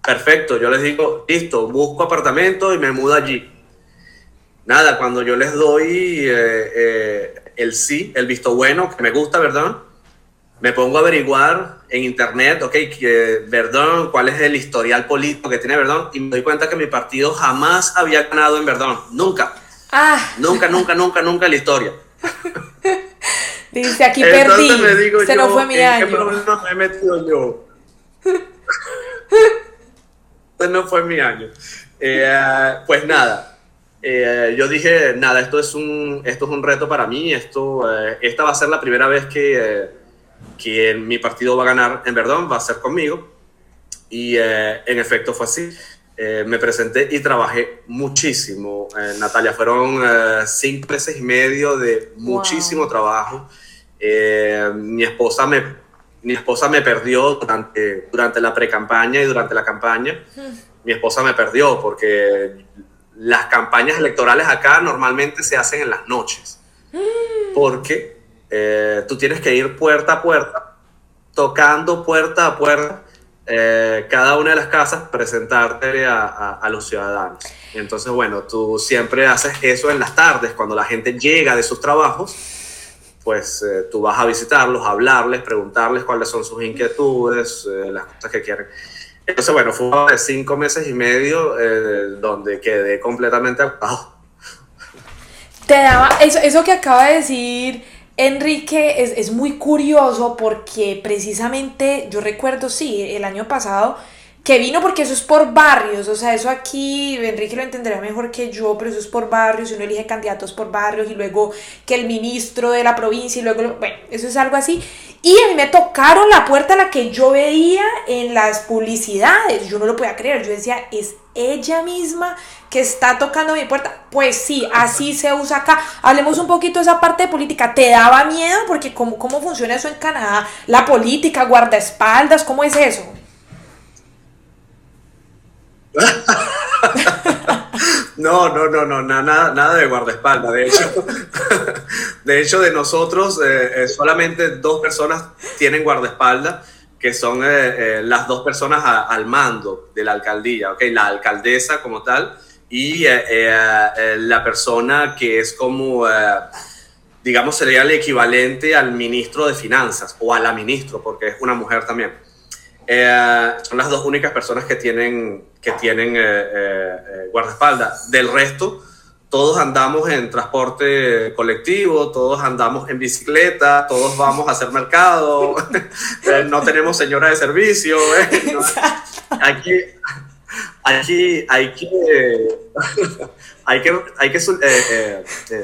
Perfecto, yo les digo, listo, busco apartamento y me mudo allí. Nada, cuando yo les doy el visto bueno, que me gusta Verdun, me pongo a averiguar en internet, ok, Verdun, cuál es el historial político que tiene Verdun, y me doy cuenta que mi partido jamás había ganado en Verdun. Nunca. Nunca en la historia. Dice, aquí perdí. Me digo no fue mi año. ¿Qué problema me he metido yo? No fue mi año. Pues nada. Yo dije, nada, esto es un reto para mí. Esta va a ser la primera vez que mi partido va a ganar en Verdun, va a ser conmigo. Y en efecto fue así. Me presenté y trabajé muchísimo, Natalia. Fueron 5 meses y medio de muchísimo trabajo. Mi esposa me perdió durante la pre-campaña y durante la campaña. Mi esposa me perdió porque las campañas electorales acá normalmente se hacen en las noches. Porque tú tienes que ir puerta a puerta, tocando puerta a puerta cada una de las casas, presentarte a los ciudadanos. Entonces, bueno, tú siempre haces eso en las tardes, cuando la gente llega de sus trabajos, pues tú vas a visitarlos, a hablarles, preguntarles cuáles son sus inquietudes, las cosas que quieren. Entonces, bueno, fue de 5 meses y medio donde quedé completamente agotado. Te daba, eso que acaba de decir Enrique es muy curioso porque precisamente yo recuerdo, sí, el año pasado que vino, porque eso es por barrios, o sea, eso aquí Enrique lo entenderá mejor que yo, pero eso es por barrios, uno elige candidatos por barrios y luego que el ministro de la provincia y luego, bueno, eso es algo así. Y a mí me tocaron la puerta a la que yo veía en las publicidades, yo no lo podía creer, yo decía, es ella misma que está tocando mi puerta. Pues sí, así se usa acá. Hablemos un poquito de esa parte de política. ¿Te daba miedo? Porque ¿cómo funciona eso en Canadá? La política, guardaespaldas, ¿cómo es eso? No, nada de guardaespaldas. De hecho, de nosotros solamente 2 personas tienen guardaespaldas, que son las 2 personas al mando de la alcaldía, ¿okay? La alcaldesa como tal y la persona que es como digamos, sería el equivalente al ministro de Finanzas o a la ministro, porque es una mujer también. Son las dos únicas personas que tienen guardaespaldas. Del resto, todos andamos en transporte colectivo, todos andamos en bicicleta, todos vamos a hacer mercado, no tenemos señora de servicio. Aquí hay que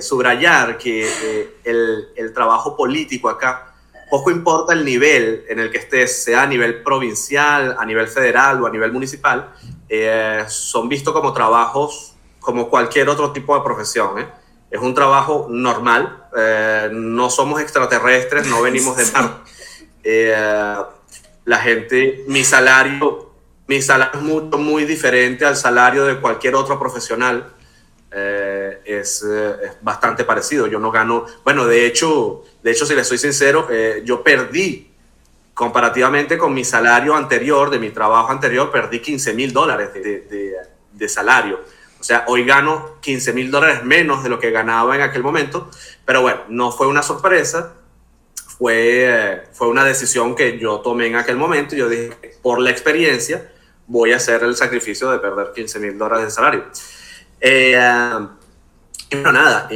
subrayar que el trabajo político acá, poco importa el nivel en el que estés, sea a nivel provincial, a nivel federal o a nivel municipal, son vistos como trabajos como cualquier otro tipo de profesión. Es un trabajo normal, no somos extraterrestres, no venimos de Marte. La gente, mi salario es muy diferente al salario de cualquier otro profesional. Es bastante parecido. Yo no gano, bueno, de hecho, si les soy sincero, yo perdí comparativamente con mi salario anterior, de mi trabajo anterior, perdí $15,000 de salario. O sea, hoy gano $15,000 menos de lo que ganaba en aquel momento, pero bueno, no fue una sorpresa, fue una decisión que yo tomé en aquel momento y yo dije, por la experiencia, voy a hacer el sacrificio de perder $15,000 de salario. Pero nada,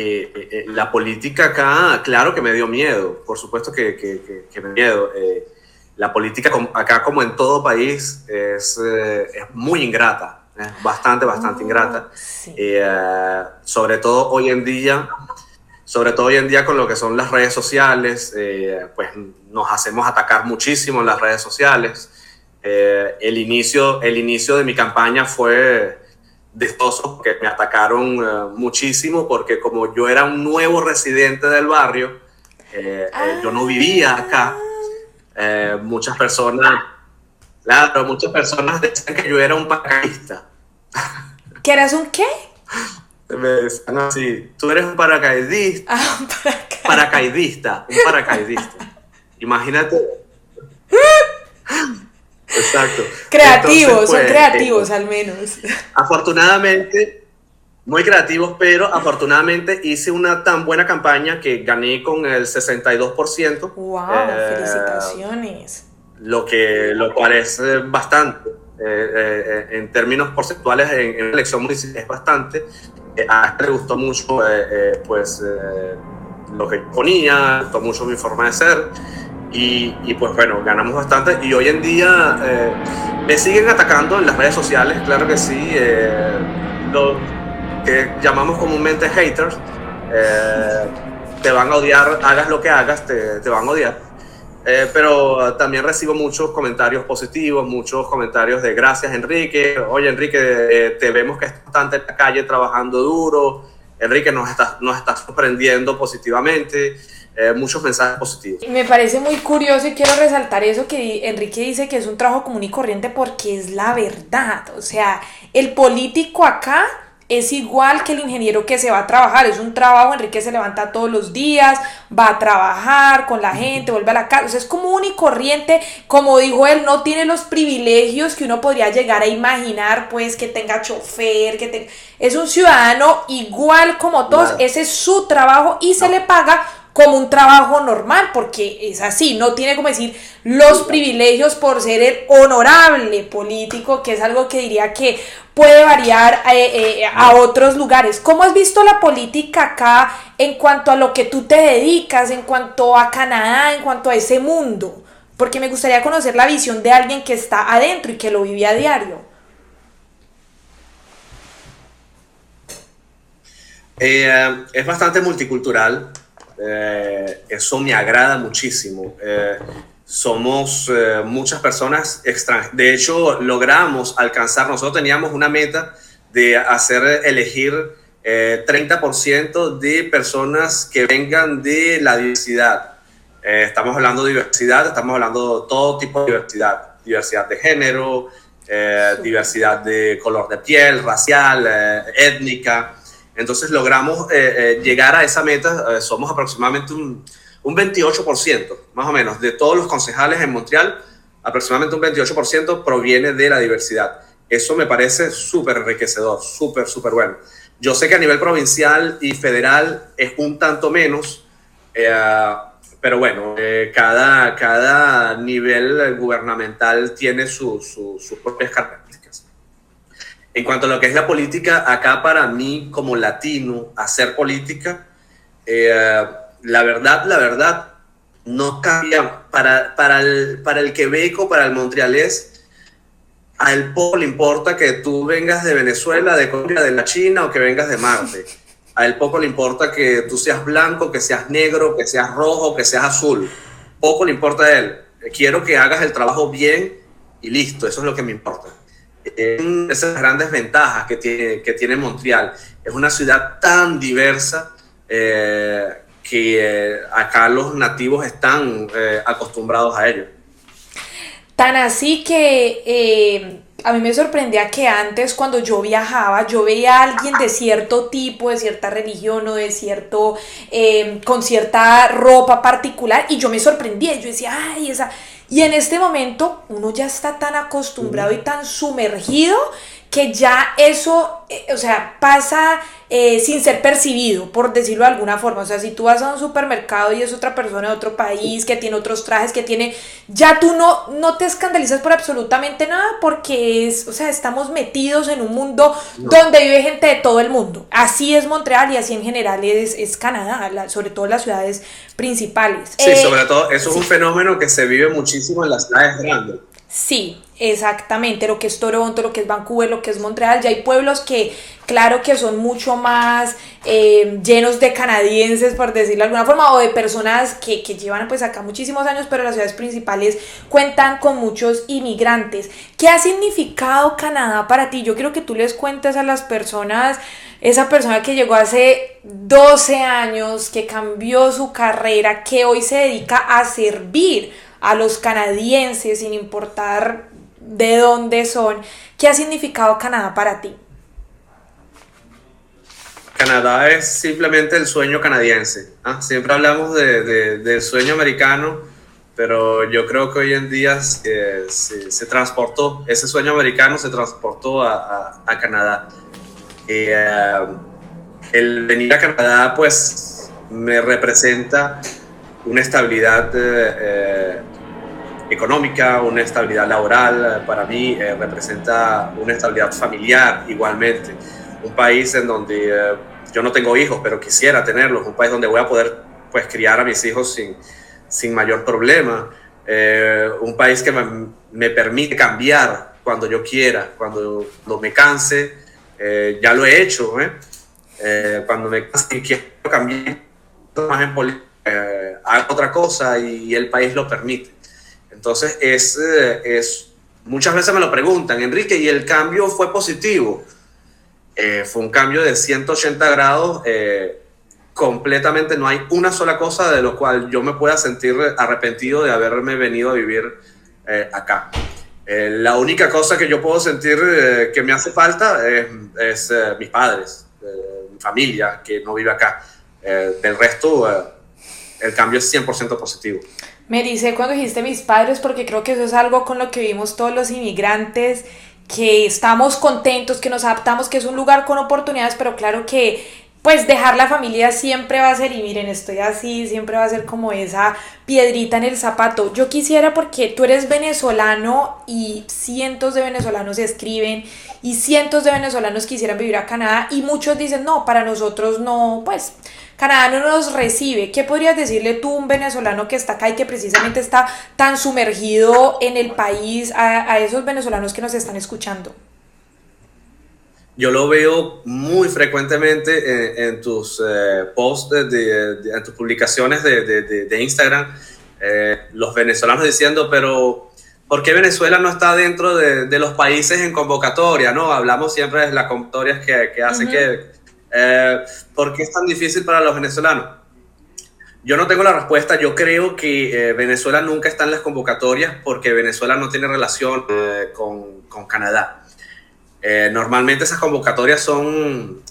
la política acá, claro que me dio miedo, por supuesto que me dio miedo. La política acá, como en todo país, es muy ingrata, bastante ingrata. Sí. Sobre todo hoy en día con lo que son las redes sociales, pues nos hacemos atacar muchísimo en las redes sociales. El inicio de mi campaña fue desastroso porque me atacaron muchísimo, porque como yo era un nuevo residente del barrio, yo no vivía acá. Muchas personas decían que yo era un paracaidista. ¿Que eras un qué? Me decían así, tú eres un paracaidista. Un paracaidista. Imagínate. Exacto. Creativos, entonces, pues, son creativos al menos. Afortunadamente, muy creativos, pero afortunadamente hice una tan buena campaña que gané con el 62%. ¡Wow! ¡Felicitaciones! Lo cual es bastante. En términos porcentuales, en una elección municipal es bastante. A este le gustó mucho lo que ponía, le gustó mucho mi forma de ser. Y pues bueno, ganamos bastante y hoy en día me siguen atacando en las redes sociales, claro que sí, lo que llamamos comúnmente haters, te van a odiar, hagas lo que hagas, te van a odiar, pero también recibo muchos comentarios positivos, muchos comentarios de gracias Enrique, oye Enrique, te vemos que estás bastante en la calle trabajando duro, Enrique nos estás sorprendiendo positivamente. Muchos mensajes positivos. Me parece muy curioso y quiero resaltar eso que Enrique dice, que es un trabajo común y corriente, porque es la verdad. O sea, el político acá es igual que el ingeniero que se va a trabajar, es un trabajo. Enrique se levanta todos los días, va a trabajar con la gente, vuelve a la casa, o sea, es común y corriente. Como dijo él, no tiene los privilegios que uno podría llegar a imaginar, pues que tenga chofer, es un ciudadano igual como todos, claro. Ese es su trabajo y se le paga como un trabajo normal, porque es así, no tiene como decir los privilegios por ser el honorable político, que es algo que diría que puede variar a otros lugares. ¿Cómo has visto la política acá en cuanto a lo que tú te dedicas, en cuanto a Canadá, en cuanto a ese mundo? Porque me gustaría conocer la visión de alguien que está adentro y que lo vive a diario. Es bastante multicultural. Eso me agrada muchísimo. Somos muchas personas extranjeras. De hecho, logramos alcanzar, nosotros teníamos una meta de hacer elegir 30% de personas que vengan de la diversidad. Estamos hablando de diversidad, estamos hablando de todo tipo de diversidad. Diversidad de género, diversidad de color de piel, racial, étnica. Entonces logramos llegar a esa meta. Somos aproximadamente un 28%, más o menos, de todos los concejales en Montreal, aproximadamente un 28% proviene de la diversidad. Eso me parece súper enriquecedor, súper bueno. Yo sé que a nivel provincial y federal es un tanto menos, Pero bueno, cada nivel gubernamental tiene sus propias características. En cuanto a lo que es la política, acá para mí como latino, hacer política, la verdad, no cambia. Para el quebeco, para el montrealés, a él poco le importa que tú vengas de Venezuela, de Colombia, de la China o que vengas de Marte. A él poco le importa que tú seas blanco, que seas negro, que seas rojo, que seas azul. Poco le importa a él. Quiero que hagas el trabajo bien y listo, eso es lo que me importa. Esas son las grandes ventajas que tiene Montreal. Es una ciudad tan diversa que acá los nativos están acostumbrados a ello. Tan así que a mí me sorprendía que antes cuando yo viajaba, yo veía a alguien de cierto tipo, de cierta religión o de cierto, con cierta ropa particular y yo me sorprendía, yo decía, ay, esa... Y en este momento uno ya está tan acostumbrado y tan sumergido que ya eso, o sea, pasa sin ser percibido, por decirlo de alguna forma. O sea, si tú vas a un supermercado y es otra persona de otro país, que tiene otros trajes, que tiene... Ya tú no te escandalizas por absolutamente nada porque es, o sea, estamos metidos en un mundo donde vive gente de todo el mundo. Así es Montreal y así en general es Canadá, sobre todo las ciudades principales. Sí, sobre todo, eso es un fenómeno que se vive muchísimo en las ciudades grandes. Sí, exactamente, lo que es Toronto, lo que es Vancouver, lo que es Montreal, ya hay pueblos que, claro que son mucho más llenos de canadienses, por decirlo de alguna forma, o de personas que llevan pues acá muchísimos años, pero las ciudades principales cuentan con muchos inmigrantes. ¿Qué ha significado Canadá para ti? Yo quiero que tú les cuentes a las personas, esa persona que llegó hace 12 años, que cambió su carrera, que hoy se dedica a servir a los canadienses sin importar de dónde son. ¿Qué ha significado Canadá para ti? Canadá es simplemente el sueño canadiense. Siempre hablamos del sueño americano, pero yo creo que hoy en día se transportó, ese sueño americano se transportó a Canadá. El venir a Canadá pues me representa una estabilidad económica, una estabilidad laboral, para mí representa una estabilidad familiar igualmente. Un país en donde yo no tengo hijos, pero quisiera tenerlos, un país donde voy a poder pues criar a mis hijos sin mayor problema, un país que me permite cambiar cuando yo quiera, cuando me canse, ya lo he hecho, cuando me canse y quiero cambiar más en política, hago otra cosa y el país lo permite. Entonces, muchas veces me lo preguntan, Enrique, ¿y el cambio fue positivo? Fue un cambio de 180 grados, completamente, no hay una sola cosa de lo cual yo me pueda sentir arrepentido de haberme venido a vivir acá. La única cosa que yo puedo sentir que me hace falta es mis padres, mi familia que no vive acá. Del resto, el cambio es 100% positivo. Me dice cuando dijiste mis padres, porque creo que eso es algo con lo que vivimos todos los inmigrantes, que estamos contentos, que nos adaptamos, que es un lugar con oportunidades, pero claro que pues dejar la familia siempre va a ser, y miren, estoy así, siempre va a ser como esa piedrita en el zapato. Yo quisiera, porque tú eres venezolano y cientos de venezolanos escriben y cientos de venezolanos quisieran vivir a Canadá y muchos dicen, no, para nosotros no, pues Canadá no nos recibe. ¿Qué podrías decirle tú a un venezolano que está acá y que precisamente está tan sumergido en el país, a esos venezolanos que nos están escuchando? Yo lo veo muy frecuentemente en tus posts, en tus publicaciones de Instagram, los venezolanos diciendo, pero ¿por qué Venezuela no está dentro de los países en convocatoria? ¿No? Hablamos siempre de las convocatorias que hacen ¿por qué es tan difícil para los venezolanos? Yo no tengo la respuesta. Yo creo que Venezuela nunca está en las convocatorias porque Venezuela no tiene relación con Canadá. Normalmente esas convocatorias son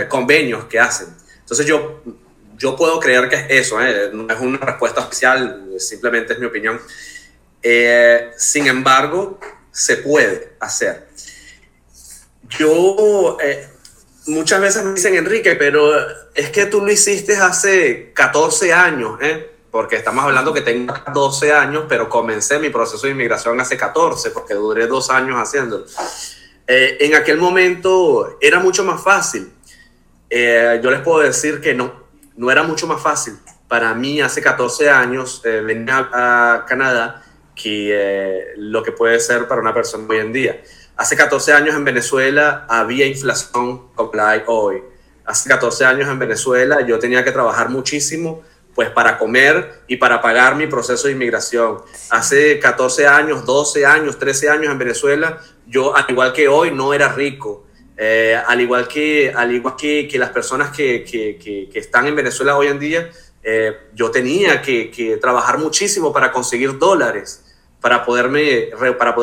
convenios que hacen. Entonces yo puedo creer que es eso, no es una respuesta oficial, simplemente es mi opinión. Sin embargo, se puede hacer. Yo muchas veces me dicen, Enrique, pero es que tú lo hiciste hace 14 años, ¿eh? Porque estamos hablando que tengo 12 años, pero comencé mi proceso de inmigración hace 14, porque duré 2 años haciéndolo. En aquel momento era mucho más fácil. Yo les puedo decir que no era mucho más fácil. Para mí, hace 14 años, venir a Canadá, que lo que puede ser para una persona hoy en día. Hace 14 años en Venezuela había inflación como la hay hoy. Hace 14 años en Venezuela yo tenía que trabajar muchísimo pues para comer y para pagar mi proceso de inmigración. Hace 14 años, 12 años, 13 años en Venezuela, yo al igual que hoy no era rico. Al igual que las personas que están en Venezuela hoy en día, yo tenía que trabajar muchísimo para conseguir dólares, para poder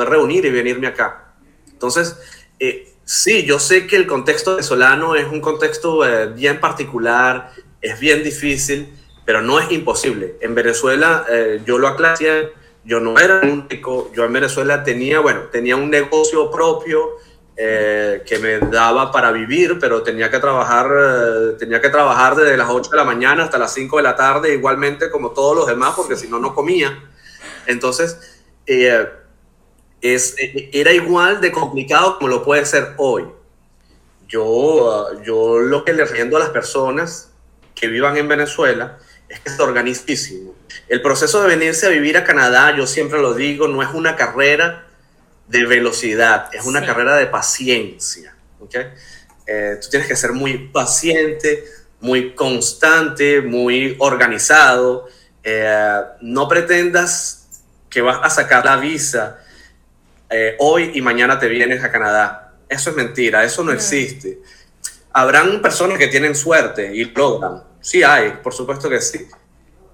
reunir y venirme acá. Entonces, sí, yo sé que el contexto venezolano es un contexto bien particular, es bien difícil, pero no es imposible. En Venezuela, yo lo aclaré, yo no era un rico, yo en Venezuela tenía un negocio propio que me daba para vivir, pero tenía que trabajar desde las 8 de la mañana hasta las 5 de la tarde, igualmente como todos los demás, porque si no, no comía. Entonces, era igual de complicado como lo puede ser hoy. Yo lo que le recomiendo a las personas que vivan en Venezuela es que se organicen. El proceso de venirse a vivir a Canadá, yo siempre lo digo, no es una carrera de velocidad, es una carrera de paciencia. ¿Okay? Tú tienes que ser muy paciente, muy constante, muy organizado. No pretendas que vas a sacar la visa hoy y mañana te vienes a Canadá. Eso es mentira, eso no existe. Habrán personas que tienen suerte y logran. Sí hay, por supuesto que sí.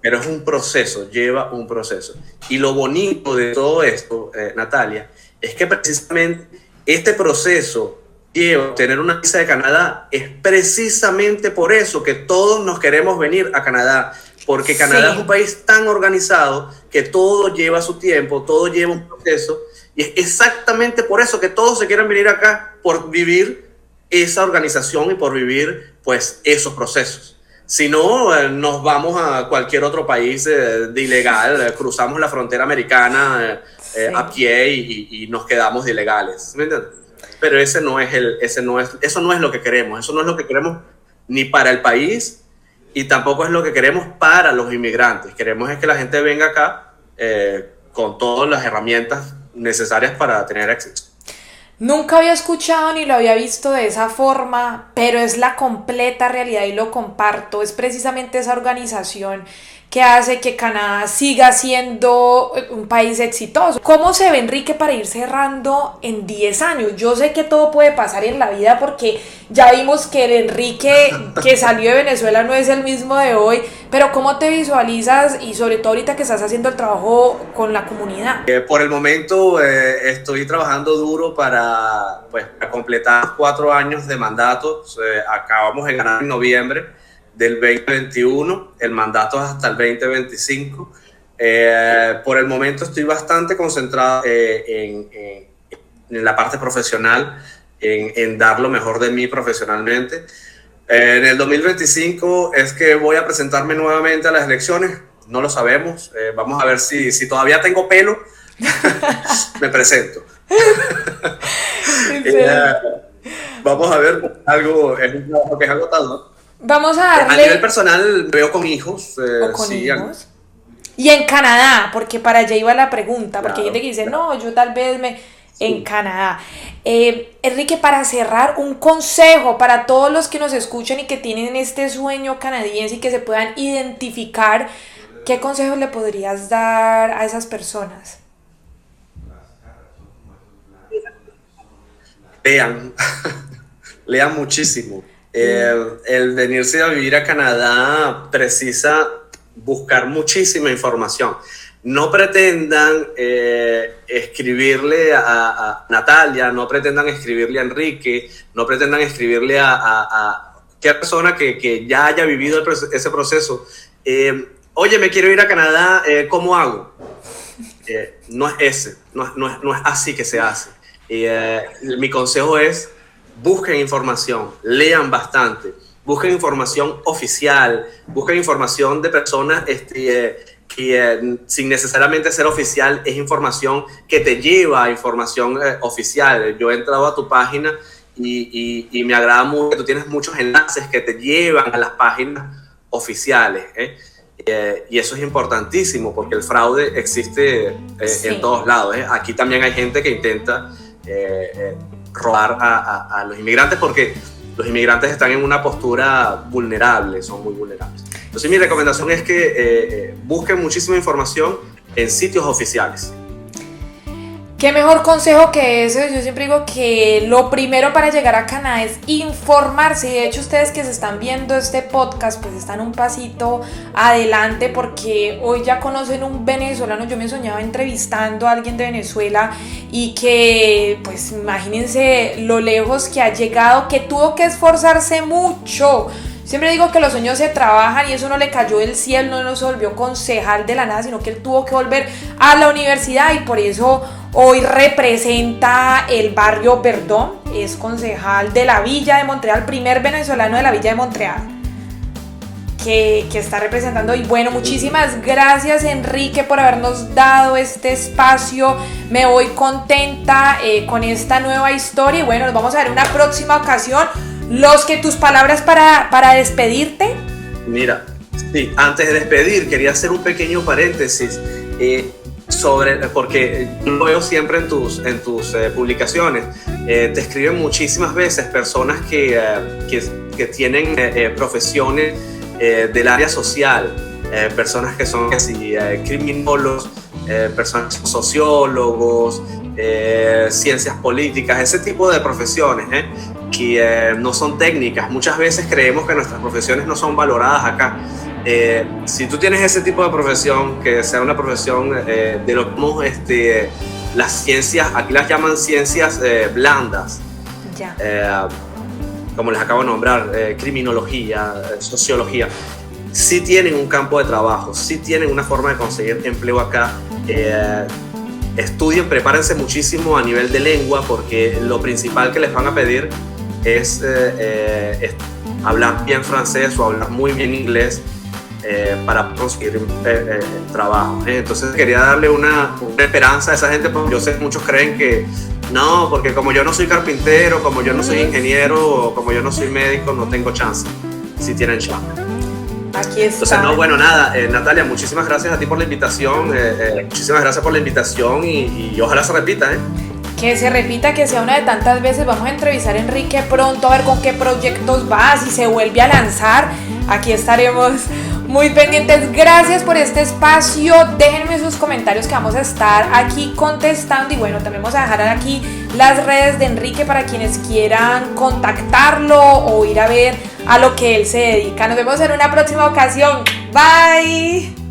Pero es un proceso, lleva un proceso. Y lo bonito de todo esto, Natalia, es que precisamente este proceso lleva a tener una visa de Canadá. Es precisamente por eso que todos nos queremos venir a Canadá. Porque Canadá es un país tan organizado que todo lleva su tiempo, todo lleva un proceso. Y es exactamente por eso que todos se quieren venir acá, por vivir esa organización y por vivir pues esos procesos. Si no, nos vamos a cualquier otro país de ilegal, cruzamos la frontera americana a pie y nos quedamos de ilegales. ¿Me entiendes? Pero eso no es lo que queremos. Eso no es lo que queremos ni para el país y tampoco es lo que queremos para los inmigrantes. Queremos es que la gente venga acá con todas las herramientas necesarias para tener éxito. Nunca había escuchado ni lo había visto de esa forma, pero es la completa realidad y lo comparto. Es precisamente esa organización que hace que Canadá siga siendo un país exitoso. ¿Cómo se ve, Enrique, para ir cerrando en 10 años? Yo sé que todo puede pasar en la vida porque ya vimos que el Enrique que salió de Venezuela no es el mismo de hoy, pero ¿cómo te visualizas y sobre todo ahorita que estás haciendo el trabajo con la comunidad? Por el momento estoy trabajando duro para completar 4 años de mandato. Acabamos de ganar en noviembre del 2021, el mandato es hasta el 2025. Por el momento estoy bastante concentrado en la parte profesional, en dar lo mejor de mí profesionalmente. En el 2025 es que voy a presentarme nuevamente a las elecciones, no lo sabemos, vamos a ver si todavía tengo pelo, me presento. Vamos a ver, es un trabajo que es agotador. Vamos a darle... A nivel personal, veo con hijos. ¿Con hijos? Y en Canadá, porque para allá iba la pregunta, porque hay gente que dice, no, yo tal vez en Canadá. Enrique, para cerrar, un consejo para todos los que nos escuchan y que tienen este sueño canadiense y que se puedan identificar, ¿qué consejos le podrías dar a esas personas? Lean muchísimo. El venirse a vivir a Canadá precisa buscar muchísima información. No pretendan escribirle a Natalia, no pretendan escribirle a Enrique, no pretendan escribirle a cualquier persona que ya haya vivido ese proceso. Oye, me quiero ir a Canadá, ¿cómo hago? No es así que se hace. Mi consejo es busquen información, lean bastante, busquen información oficial, busquen información de personas que sin necesariamente ser oficial, es información que te lleva a información oficial. Yo he entrado a tu página y me agrada mucho que tú tienes muchos enlaces que te llevan a las páginas oficiales, y eso es importantísimo porque el fraude existe Sí. en todos lados. Aquí también hay gente que intenta robar a los inmigrantes porque los inmigrantes están en una postura vulnerable, son muy vulnerables. Entonces mi recomendación es que busquen muchísima información en sitios oficiales. Qué mejor consejo que ese. Yo siempre digo que lo primero para llegar a Canadá es informarse. De hecho, ustedes que se están viendo este podcast, pues están un pasito adelante porque hoy ya conocen un venezolano. Yo me soñaba entrevistando a alguien de Venezuela y que, pues imagínense lo lejos que ha llegado, que tuvo que esforzarse mucho. Siempre digo que los sueños se trabajan y eso no le cayó del cielo, no se volvió concejal de la nada, sino que él tuvo que volver a la universidad y por eso hoy representa el barrio Verdón, es concejal de la Villa de Montreal, primer venezolano de la Villa de Montreal que está representando. Y bueno, muchísimas gracias Enrique por habernos dado este espacio. Me voy contenta con esta nueva historia y bueno, nos vamos a ver en una próxima ocasión. Tus palabras para despedirte. Mira, sí, antes de despedir quería hacer un pequeño paréntesis porque lo veo siempre en tus publicaciones. Te escriben muchísimas veces personas que tienen profesiones del área social, personas que son criminólogos, personas sociólogos, ciencias políticas, ese tipo de profesiones que no son técnicas. Muchas veces creemos que nuestras profesiones no son valoradas acá. Si tú tienes ese tipo de profesión, que sea una profesión de lo que llamamos las ciencias, aquí las llaman ciencias blandas, como les acabo de nombrar, criminología, sociología, sí tienen un campo de trabajo, sí tienen una forma de conseguir empleo acá. Estudien, prepárense muchísimo a nivel de lengua porque lo principal que les van a pedir es hablar bien francés o hablar muy bien inglés para conseguir trabajo. Entonces quería darle una esperanza a esa gente porque yo sé que muchos creen que no, porque como yo no soy carpintero, como yo no soy ingeniero, o como yo no soy médico, no tengo chance. Sí tienen chance. Aquí está. Entonces, no, bueno, nada, Natalia, muchísimas gracias a ti por la invitación, muchísimas gracias por la invitación y ojalá se repita, Que se repita, que sea una de tantas veces. Vamos a entrevistar a Enrique pronto, a ver con qué proyectos va, si se vuelve a lanzar. Aquí estaremos muy pendientes. Gracias por este espacio. Déjenme sus comentarios que vamos a estar aquí contestando. Y bueno, también vamos a dejar aquí las redes de Enrique para quienes quieran contactarlo o ir a ver a lo que él se dedica. Nos vemos en una próxima ocasión. Bye.